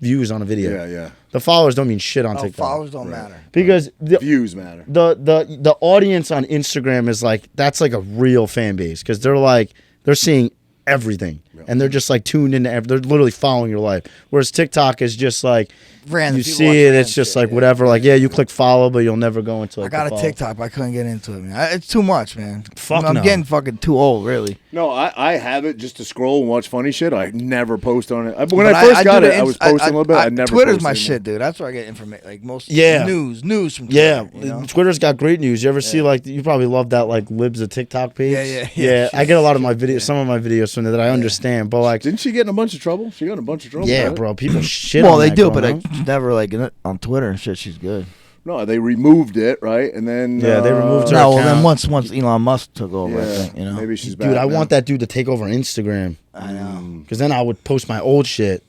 views on a video. yeah, yeah. The followers don't mean shit on Oh, TikTok followers don't matter. because Views matter. the audience on Instagram is like that's like a real fan base because they're seeing everything and they're just like tuned into they're literally following your life. Whereas TikTok is just like Random you people see watch it, random it's just shit, like yeah. whatever. Like you click follow, but you'll never go into. Like, I got the a follow. TikTok, but I couldn't get into it, man. It's too much, man. Fuck I'm no. getting fucking too old, really. No, I have it just to scroll and watch funny shit. I never post on it. When I first got it, I was posting a little bit. I never. Twitter's my anymore. shit, dude. That's where I get information. Like most news from Twitter. Yeah, you know? Twitter's got great news. You ever see like you probably love that like Libs of TikTok page? Yeah. I get a lot of my videos, some of my videos from there that I understand, but like, didn't she get in a bunch of trouble? She got in a bunch of trouble. Yeah, right? bro. People shit. Well, on they that do, girl, but no? never like on Twitter and shit. She's good. No, they removed it, right? And then they removed her. No, well account. then once Elon Musk took over, I think, you know. Maybe she's back. Dude, I now. want that dude to take over Instagram. I know. Because then I would post my old shit.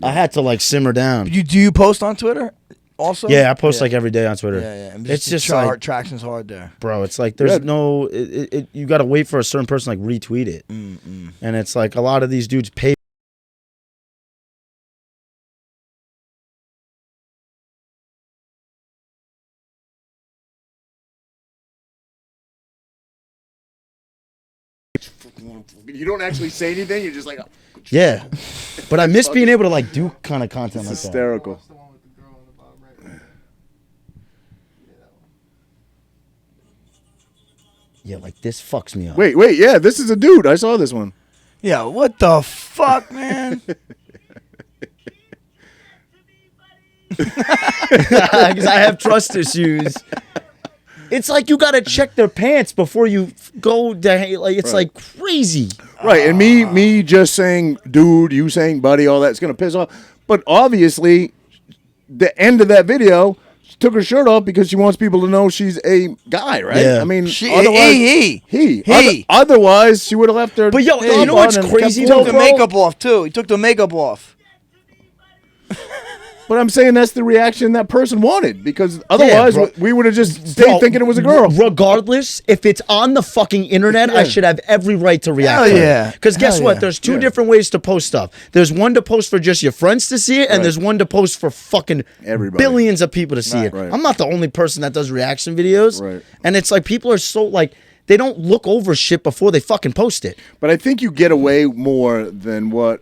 I had to like simmer down. Do you post on Twitter also? Yeah, I post like every day on Twitter. Yeah. It's just like, traction's hard there. bro, it's like there's no, you got to wait for a certain person to like retweet it. And it's like a lot of these dudes pay. You don't actually say anything. You're just like, oh, Yeah. But I miss being able to like do kind of content it's like that. hysterical. That's the one with the girl on the bottom right. Yeah, that one. Yeah, like this fucks me up. Wait, yeah, this is a dude. I saw this one. Yeah, what the fuck, man? Because I have trust issues. It's like you gotta check their pants before you go to like it's like crazy. Right, and me just saying dude, you saying buddy, all that's gonna piss off. But obviously, the end of that video, she took her shirt off because she wants people to know she's a guy, right? Yeah. I mean, He. Otherwise, she would have left her. But yo, top you know what's on and crazy kept though, Took the bro? makeup off too. He took the makeup off. But I'm saying that's the reaction that person wanted because otherwise bro. we would have just stayed thinking it was a girl. Regardless, if it's on the fucking internet, I should have every right to react Hell to yeah. it. Because guess Hell what? yeah. There's two different ways to post stuff. There's one to post for just your friends to see it, and there's one to post for fucking Everybody. billions of people to see it. Right. I'm not the only person that does reaction videos. Right. And it's like people are so like they don't look over shit before they fucking post it. But I think you get away more than what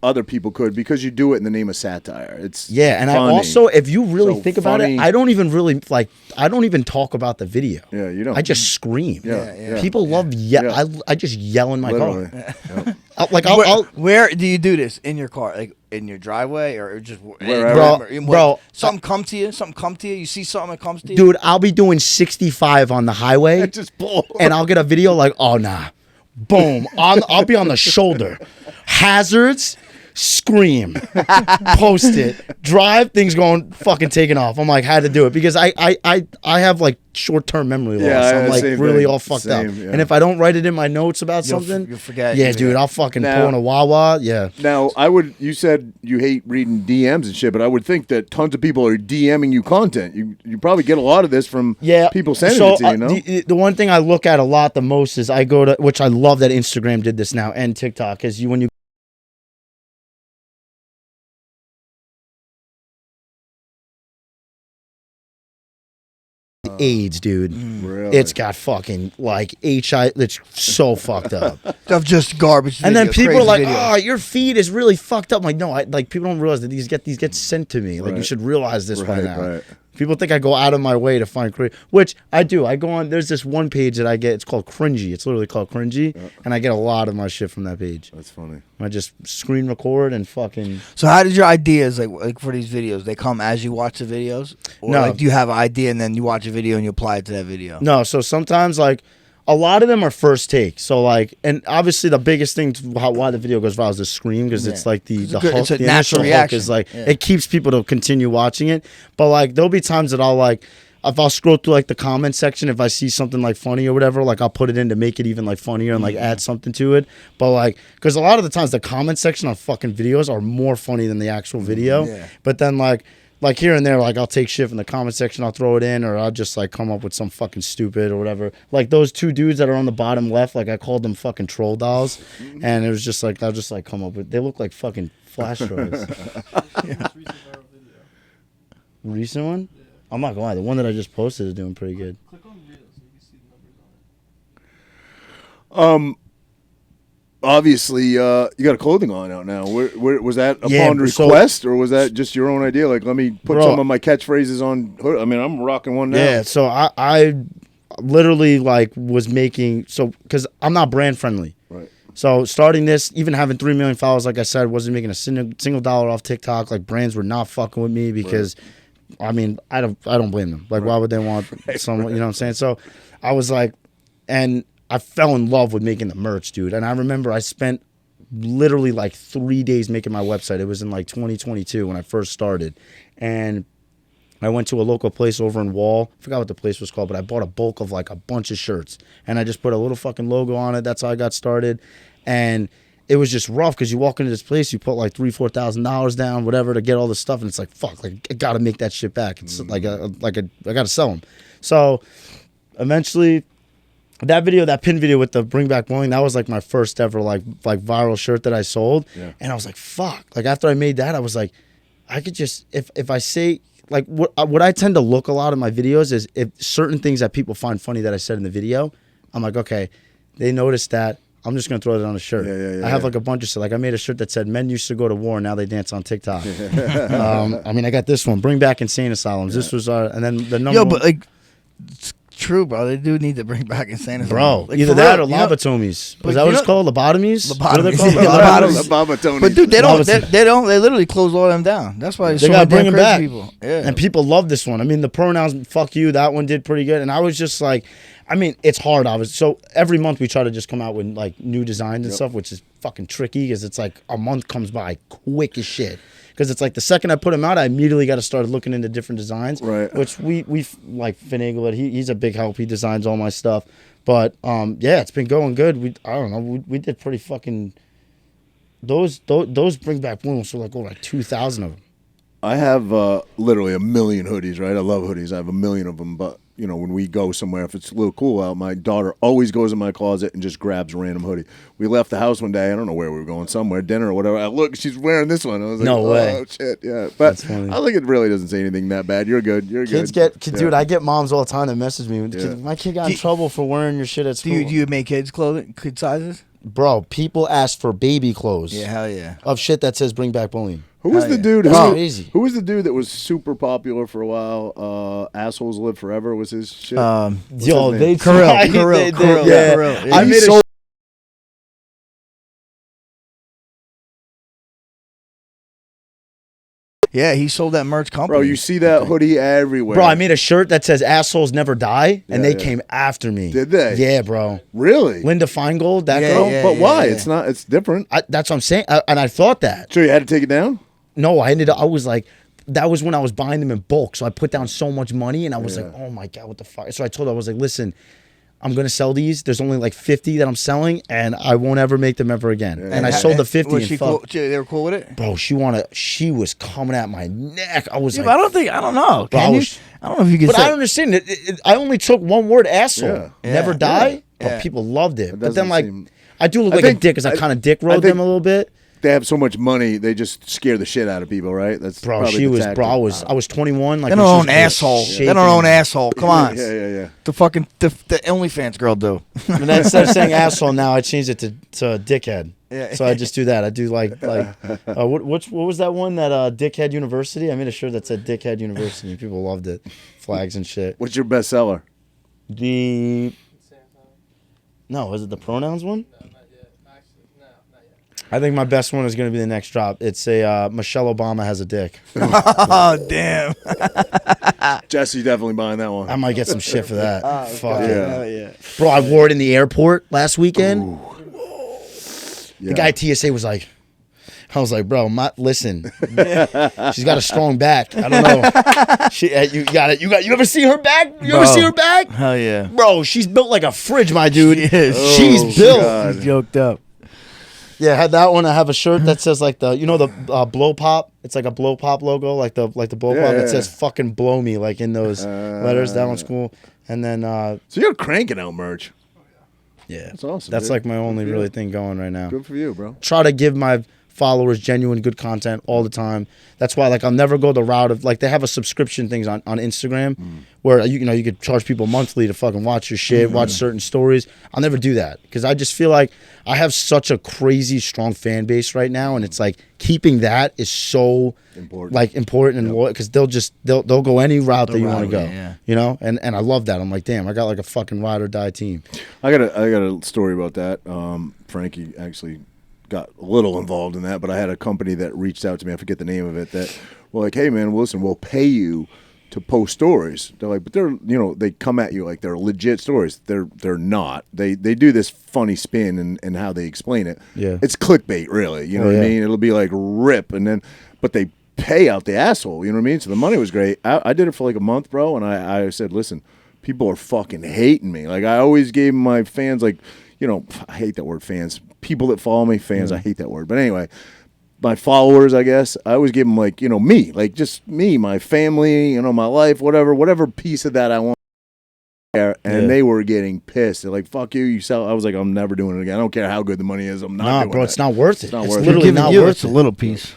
other people could because you do it in the name of satire. It's Yeah, and funny. I also, if you really So think about funny. it, I don't even really like. I don't even talk about the video. Yeah, you don't. I just scream. Yeah. People love Yeah. I just yell in my Literally. car. Yep. Where do you do this? In your car, like in your driveway, or just Wherever. Bro, something come to you. Something come to you. You see something that comes to you. Dude, I'll be doing 65 on the highway, Just pull. and I'll get a video like, oh nah, boom, I'll be on the shoulder, hazards. Scream, post it, drive, things going fucking taking off. I'm like, had to do it because I have like short-term memory loss. Yeah, I'm like same really thing. all fucked up. Same, yeah. And if I don't write it in my notes about something, you'll forget. Yeah, dude, I'll fucking Now- pull in a Wawa. Yeah. Now, you said you hate reading DMs and shit, but I would think that tons of people are DMing you content. You probably get a lot of this from people sending it to you, you know? The one thing I look at a lot the most is I go to, which I love that Instagram did this now and TikTok, is when you AIDS, dude. Really? It's got fucking like HIV. It's so fucked up. Stuff just garbage. And then videos, people are crazy like, videos. "Oh, your feed is really fucked up." I'm like, no, people don't realize that these get sent to me. Like, you Right. should realize this by Right, now. right. People think I go out of my way to find crazy, which I do. I go on. There's this one page that I get. It's called Cringy. It's literally called Cringy, and I get a lot of my shit from that page. That's funny. I just screen record and fucking. So how did your ideas like for these videos? They come as you watch the videos, or No. like do you have an idea and then you watch a video and you apply it to that video? No, so sometimes like a lot of them are first take. So like, and obviously the biggest thing to why the video goes viral is the scream because it's like the good- hook, it's a the natural initial reaction. hook is like Yeah. it keeps people to continue watching it. But like there'll be times that I'll like. If I'll scroll through like the comment section, if I see something like funny or whatever, like I'll put it in to make it even like funnier and like add something to it. But like, because a lot of the times the comment section on fucking videos are more funny than the actual video. Yeah. But then like here and there, like I'll take shit from the comment section, I'll throw it in, or I'll just like come up with some fucking stupid or whatever. Like those two dudes that are on the bottom left, like I called them fucking troll dolls, and it was just like I'll just like come up with. They look like fucking flash drives. Most recent viral video. Recent one. I'm not gonna lie, the one that I just posted is doing pretty good. Click on the video so you can see the numbers on it. Obviously, you got a clothing line out now. Where was that Yeah, upon so- request, or was that just your own idea? Like, let me put Bro. some of my catchphrases on. I mean, I'm rocking one now. Yeah, so I literally like was making because I'm not brand friendly. Right. So starting this, even having 3 million followers, like I said, wasn't making a single dollar off TikTok. Like brands were not fucking with me because, I mean, I don't blame them. Like, why would they want someone? You know what I'm saying? So I was like, and I fell in love with making the merch, dude. And I remember I spent literally like 3 days making my website. It was in like 2022 when I first started, and I went to a local place over in Wall. I forgot what the place was called, but I bought a bulk of like a bunch of shirts. And I just put a little fucking logo on it. That's how I got started. And it was just rough because you walk into this place, you put like $3,000-$4,000 down, whatever, to get all this stuff. And it's like, fuck, like I got to make that shit back. It's I got to sell them. So eventually that pin video with the Bring Back Bowling, that was like my first ever like viral shirt that I sold. Yeah. And I was like, fuck. Like after I made that, I was like, I could just, if I say, like what I tend to look a lot in my videos is if certain things that people find funny that I said in the video, I'm like, okay, they noticed that. I'm just gonna throw it on a shirt. I have like a bunch of stuff. Like I made a shirt that said "Men used to go to war, now they dance on TikTok." I mean, I got this one, "Bring Back Insane Asylums." This was and then the number. Yo, but like, it's true, bro. They do need to bring back insane asylums. Bro, like, either that or lobotomies. Is that what it's called? Lobotomies? Lobotomies. But dude, they literally close all of them down. That's why they gotta bring them back. People. Yeah. And people love this one. I mean, the pronouns "fuck you," that one did pretty good. And I was just like, I mean, it's hard, obviously. So every month we try to just come out with like new designs and stuff, which is fucking tricky because it's like a month comes by quick as shit. Because it's like the second I put him out, I immediately got to start looking into different designs. Right. Which we like finagle it. He's a big help. He designs all my stuff. But yeah, it's been going good. I don't know. We did pretty fucking. Those Bring Back Balloons were like 2,000 of them. I have literally 1 million hoodies, right? I love hoodies. I have 1 million of them. But, you know, when we go somewhere, if it's a little cool out, my daughter always goes in my closet and just grabs a random hoodie. We left the house one day. I don't know where we were going, somewhere, dinner or whatever. I look, she's wearing this one. I was like, no way. Oh, shit, yeah. But I think it really doesn't say anything that bad. You're good. You're good. Dude, I get moms all the time that message me. My kid got in trouble for wearing your shit at school. Do you make kids' clothing, kid sizes? Bro, people ask for baby clothes. Yeah, hell yeah. Of shit that says "Bring Back Bullying." Who was the dude? Who was the dude that was super popular for a while? Assholes Live Forever was his shit. Kirill. Yeah. I made a Yeah, he sold that merch company. Bro, you see that hoodie everywhere. Bro, I made a shirt that says "Assholes Never Die," and they came after me. Did they? Yeah, bro. Really? Linda Feingold, that girl. Yeah, but why? It's not. It's different. That's what I'm saying, and I thought that. So you had to take it down? No, I was like, that was when I was buying them in bulk, so I put down so much money, and I was like, oh my god, what the fuck? So I told her, I was like, listen, I'm gonna sell these. There's only like 50 that I'm selling, and I won't ever make them ever again. Yeah. And I sold the 50. Was she cool? They were cool with it, bro. She was coming at my neck. I was like, but I don't know. Bro, I don't know if you can. But say. I don't understand it. I only took one word, asshole. Never die. But people loved it. But then like, I do look like a dick because I kind of dick rode them a little bit. They have so much money, they just scare the shit out of people, right? That's bro. She was bro. I was 21. Like they don't own asshole. They don't own asshole. Come on. Yeah. The fucking the OnlyFans girl do. And instead of saying asshole, now I changed it to dickhead. Yeah. So I just do that. I do like what was that one that Dickhead University? I made a shirt that said Dickhead University. People loved it. Flags and shit. What's your best seller? No, is it the pronouns one? I think my best one is going to be the next drop. It's a Michelle Obama has a dick. Oh, damn. Jesse definitely buying that one. I might get some shit for that. Fuck yeah. Bro, I wore it in the airport last weekend. The guy at TSA was like, I was like, bro, listen. She's got a strong back. I don't know. You got it. You ever see her back? You ever see her back? Hell yeah. Bro, she's built like a fridge, my dude. She is. She's built. She's yoked up. Yeah, I had that one. I have a shirt that says like the blow pop. It's like a blow pop logo, like the blow pop. It says fucking blow me like in those letters. That one's cool. And then so you're cranking out merch. Yeah, that's awesome. That's like my only really thing going right now. Good for you, bro. Try to give my followers, genuine, good content all the time. That's why, like, I'll never go the route of, like, they have a subscription things on Instagram where, you know, you could charge people monthly to fucking watch your shit, watch certain stories. I'll never do that because I just feel like I have such a crazy, strong fan base right now. And it's like keeping that is so important and loyal because they'll go any route that you want to go, you know? And I love that. I'm like, damn, I got like a fucking ride or die team. I got a story about that. Frankie actually got a little involved in that, but I had a company that reached out to me. I forget the name of it. That were like, hey man, listen, we'll pay you to post stories. They're like, but they're, you know, they come at you like they're legit stories. They're not. They do this funny spin and how they explain it. Yeah, it's clickbait, really. You know what I mean? It'll be like rip, and then but they pay out the asshole. You know what I mean? So the money was great. I did it for like a month, bro, and I said, listen, people are fucking hating me. Like I always gave my fans, like, you know, I hate that word, fans. People that follow me, fans, I hate that word. But anyway, my followers, I guess, I always give them, like, you know, me, like just me, my family, you know, my life, whatever piece of that I want. And they were getting pissed. They're like, fuck you, you sell. I was like, I'm never doing it again. I don't care how good the money is. I'm not doing bro, it. it's not worth it. It's not it's worth literally it. not worth it's a little piece.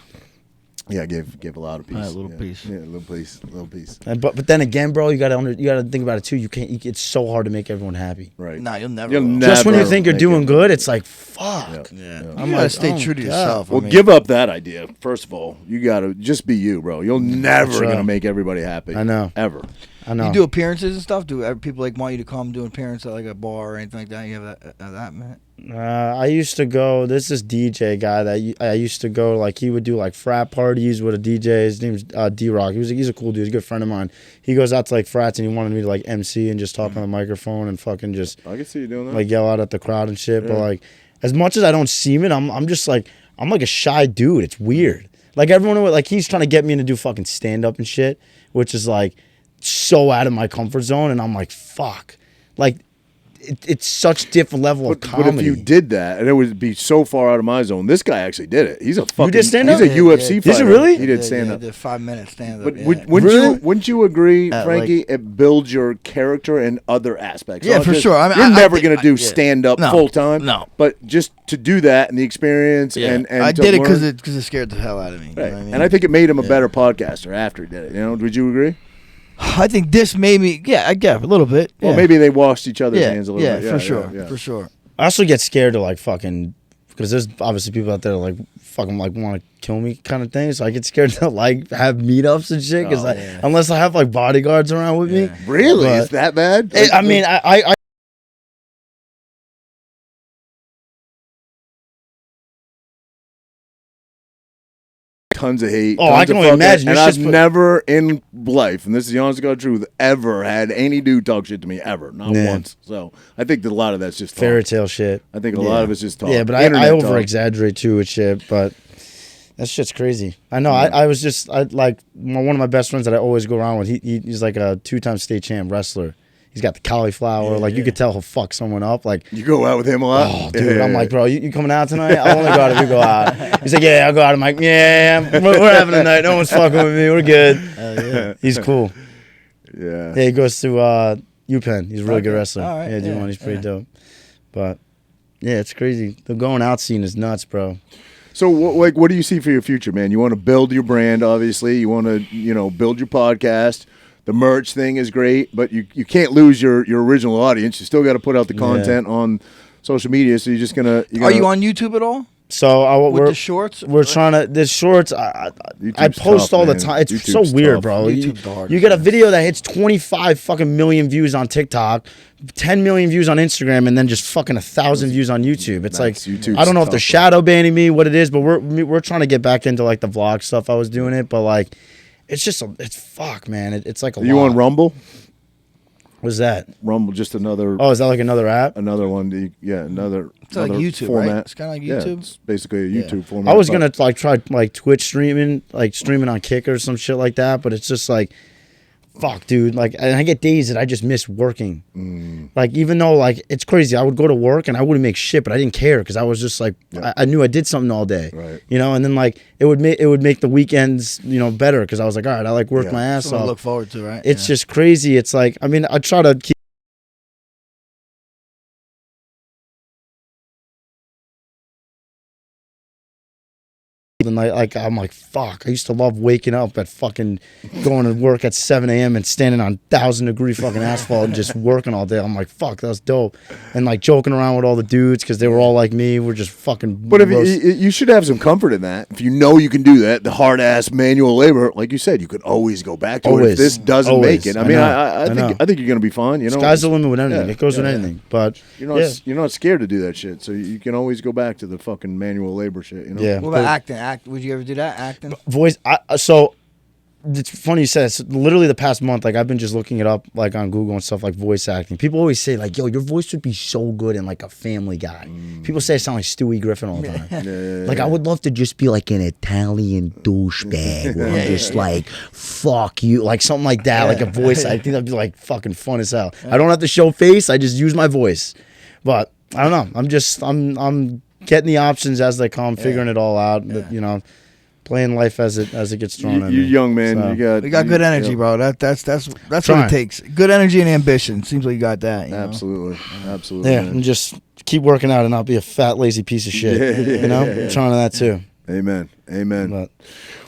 Yeah, give a lot of piece. A little piece. Yeah, a little piece. And, but then again, bro, you gotta think about it too. It's so hard to make everyone happy. Right. Nah, you'll never. Just when you think you're doing good, it's like fuck. Yeah. Yeah. I'm gonna stay true to yourself. Well, give up that idea. First of all, you gotta just be you, bro. You'll never gonna make everybody happy. I know. Ever. I know. You do appearances and stuff. Do people like want you to come do an appearance at like a bar or anything like that? You have that man. I used to go. This DJ guy that I used to go. Like he would do like frat parties with a DJ. His name's D-Rock. He's a cool dude. He's a good friend of mine. He goes out to like frats and he wanted me to like MC and just talk on the microphone and fucking just. I can see you doing that. Like yell out at the crowd and shit. But like, as much as I don't seem it, I'm just like I'm like a shy dude. It's weird. Like everyone, like he's trying to get me to do fucking stand up and shit, which is like so out of my comfort zone, and I'm like, fuck, like. It's such different level of comedy. But if you did that, and it would be so far out of my zone, this guy actually did it. He's a fucking. You did stand up? He's a UFC fighter. Did you really? He did stand up. Did 5 minutes stand up. But wouldn't you agree, Frankie? Like, it builds your character and other aspects. Yeah, for sure. I mean, you're never going to do stand up full time. No, but just to do that and the experience, and I did it because it scared the hell out of me. Right. You know what I mean? And I think it made him a better podcaster after he did it. You know, would you agree? I think this made me, I get a little bit. Well, maybe they washed each other's hands a little bit. Yeah, for sure. I also get scared to like fucking, because there's obviously people out there that like fucking like want to kill me kind of thing. So I get scared to like have meetups and shit because unless I have like bodyguards around with me. Really? Is that bad? I mean, I tons of hate. Oh, I can only imagine. And I've never in life, and this is the honest to God truth, ever had any dude talk shit to me ever, not once. So I think that a lot of that's just talk. Fairy tale shit. I think a lot of it's just talk. Yeah, but I over exaggerate too with shit, but that shit's crazy. I know. I was just like one of my best friends that I always go around with. He's like a 2-time state champ wrestler. He's got the cauliflower. You could tell he'll fuck someone up. Like you go out with him a lot. Oh, dude, I'm like, bro, you coming out tonight? I'll only go out if you go out. He's like, yeah, I'll go out. I'm like, yeah, we're having a night. No one's fucking with me. We're good. He's cool. Yeah. He goes to UPenn. He's a really good wrestler. All right, yeah, D1. He's pretty dope. But yeah, it's crazy. The going out scene is nuts, bro. So, what do you see for your future, man? You want to build your brand, obviously. You want to, build your podcast. The merch thing is great, but you can't lose your original audience. You still got to put out the content on social media. So you're just gonna. Are you on YouTube at all? So with the shorts, we're trying to. The shorts, I post tough, all the time. It's YouTube's so weird, bro. You get a video that hits 25 fucking million views on TikTok, 10 million views on Instagram, and then just fucking 1,000 views on YouTube. It's like YouTube's I don't know if they're shadow banning me, what it is, but we're trying to get back into like the vlog stuff. I was doing it, but like. It's just it's fuck, man. It's like a lot. You on Rumble? What's that? Rumble, just another. Oh, is that like another app? Another one. Another. It's like YouTube, format. Right? It's kind of like YouTube. Yeah, it's basically a YouTube format. I was gonna like try like Twitch streaming, like streaming on Kick or some shit like that, but it's just like. Fuck, dude. Like, and I get days that I just miss working. Like, even though, like, it's crazy. I would go to work and I wouldn't make shit, but I didn't care because I was just like, I knew I did something all day. Right. You know, and then, like, it would make the weekends, better because I was like, all right, I like work my ass off. Look forward to, right? It's just crazy. It's like, I mean, I try to keep. the night. Like I'm like, fuck. I used to love waking up at fucking going to work at 7 a.m. and standing on 1,000-degree fucking asphalt and just working all day. I'm like, fuck, that's dope. And like joking around with all the dudes because they were all like me. We're just fucking. But if you should have some comfort in that. If you know you can do that, the hard ass manual labor, like you said, you could always go back to it. If this doesn't make it, I mean, I think you're gonna be fine. You know, sky's the limit with anything. It goes with anything. But you're not scared to do that shit, so you can always go back to the fucking manual labor shit. You know. Yeah. What about acting? Would you ever do that? Acting? Voice. So it's funny you said it. So literally the past month, like I've been just looking it up like on Google and stuff, like voice acting. People always say like, yo, your voice would be so good in like a Family Guy. People say I sound like Stewie Griffin all the time. Like I would love to just be like an Italian douchebag where I'm just like, fuck you, like something like that, like a voice. I think that'd be like fucking fun as hell. I don't have to show face. I just use my voice. But I don't know. I'm getting the options as they come, figuring it all out. But, you know, playing life as it gets thrown at me. You're young, man. So, you got good energy, bro. That's what it takes. Good energy and ambition. Seems like you got that. You Absolutely. know? Absolutely. Yeah, man. and just keep working out and not be a fat, lazy piece of shit. You know, I'm trying to that too. Amen. But,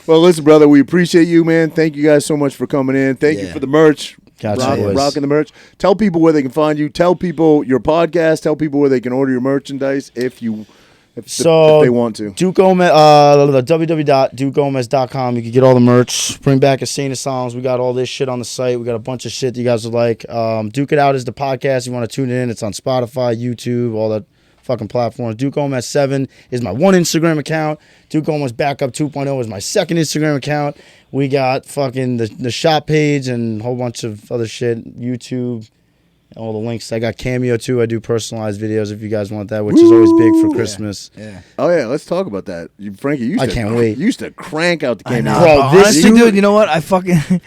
well, listen, brother, we appreciate you, man. Thank you guys so much for coming in. Thank you for the merch. Gotcha, Rocking the merch. Tell people where they can find you. Tell people your podcast. Tell people where they can order your merchandise if they want to. Duke Gomez, www.dukegomez.com. You can get all the merch. Bring back a Saint of Songs. We got all this shit on the site. We got a bunch of shit you guys would like. Duke It Out is the podcast. You want to tune in. It's on Spotify, YouTube, all that fucking platforms. Duke Gomez 7 is my one Instagram account. Duke Gomez Backup 2.0 is my second Instagram account. We got fucking the shop page and a whole bunch of other shit. YouTube. All the links. I got Cameo too. I do personalized videos if you guys want that, which is always big for Christmas. Yeah. Oh yeah, let's talk about that. Frankie, I can't wait. You used to crank out the Cameo. Bro, honestly, dude, you know what? I fucking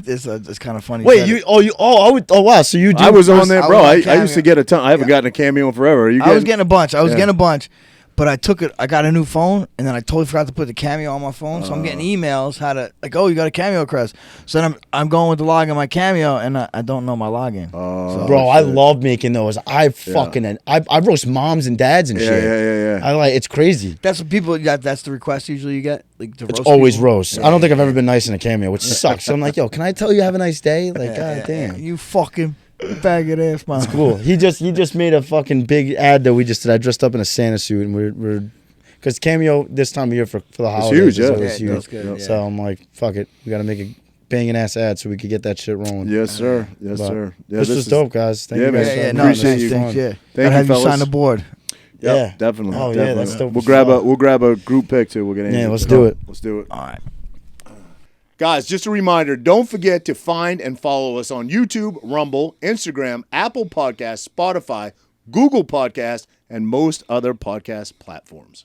it's kind of funny. Wait, wow. So you do? I was on there, bro. I Cameo. used to get a ton. I haven't gotten a Cameo in forever. I was getting a bunch. But I took it. I got a new phone, and then I totally forgot to put the Cameo on my phone. So I'm getting emails how to you got a Cameo request. So then I'm going with the login my Cameo, and I don't know my login. Bro, I love making those. I roast moms and dads and shit. Yeah. I like it's crazy. That's what people. That's the request usually you get. Like to It's roast always people. roast. I don't think I've ever been nice in a Cameo, which sucks. So I'm like, yo, can I tell you have a nice day? Like, god damn. You fucking bag of ass, man. It's cool. He just made a fucking big ad that we just did. I dressed up in a Santa suit, and we're because Cameo this time of year for the holidays huge, is yeah. always huge. That's good, So I'm like, fuck it, we got to make a banging ass ad so we could get that shit rolling. Yes, sir. Yes, sir. Yeah, this was dope, guys. Thank you guys. Appreciate you. Thanks, Thank Gotta you, have fellas. you sign the board. Yep, definitely. Oh, definitely. yeah, that's dope. We'll grab a group pic too. We'll get Yeah, let's do it. Let's do it. All right. Guys, just a reminder, don't forget to find and follow us on YouTube, Rumble, Instagram, Apple Podcasts, Spotify, Google Podcasts, and most other podcast platforms.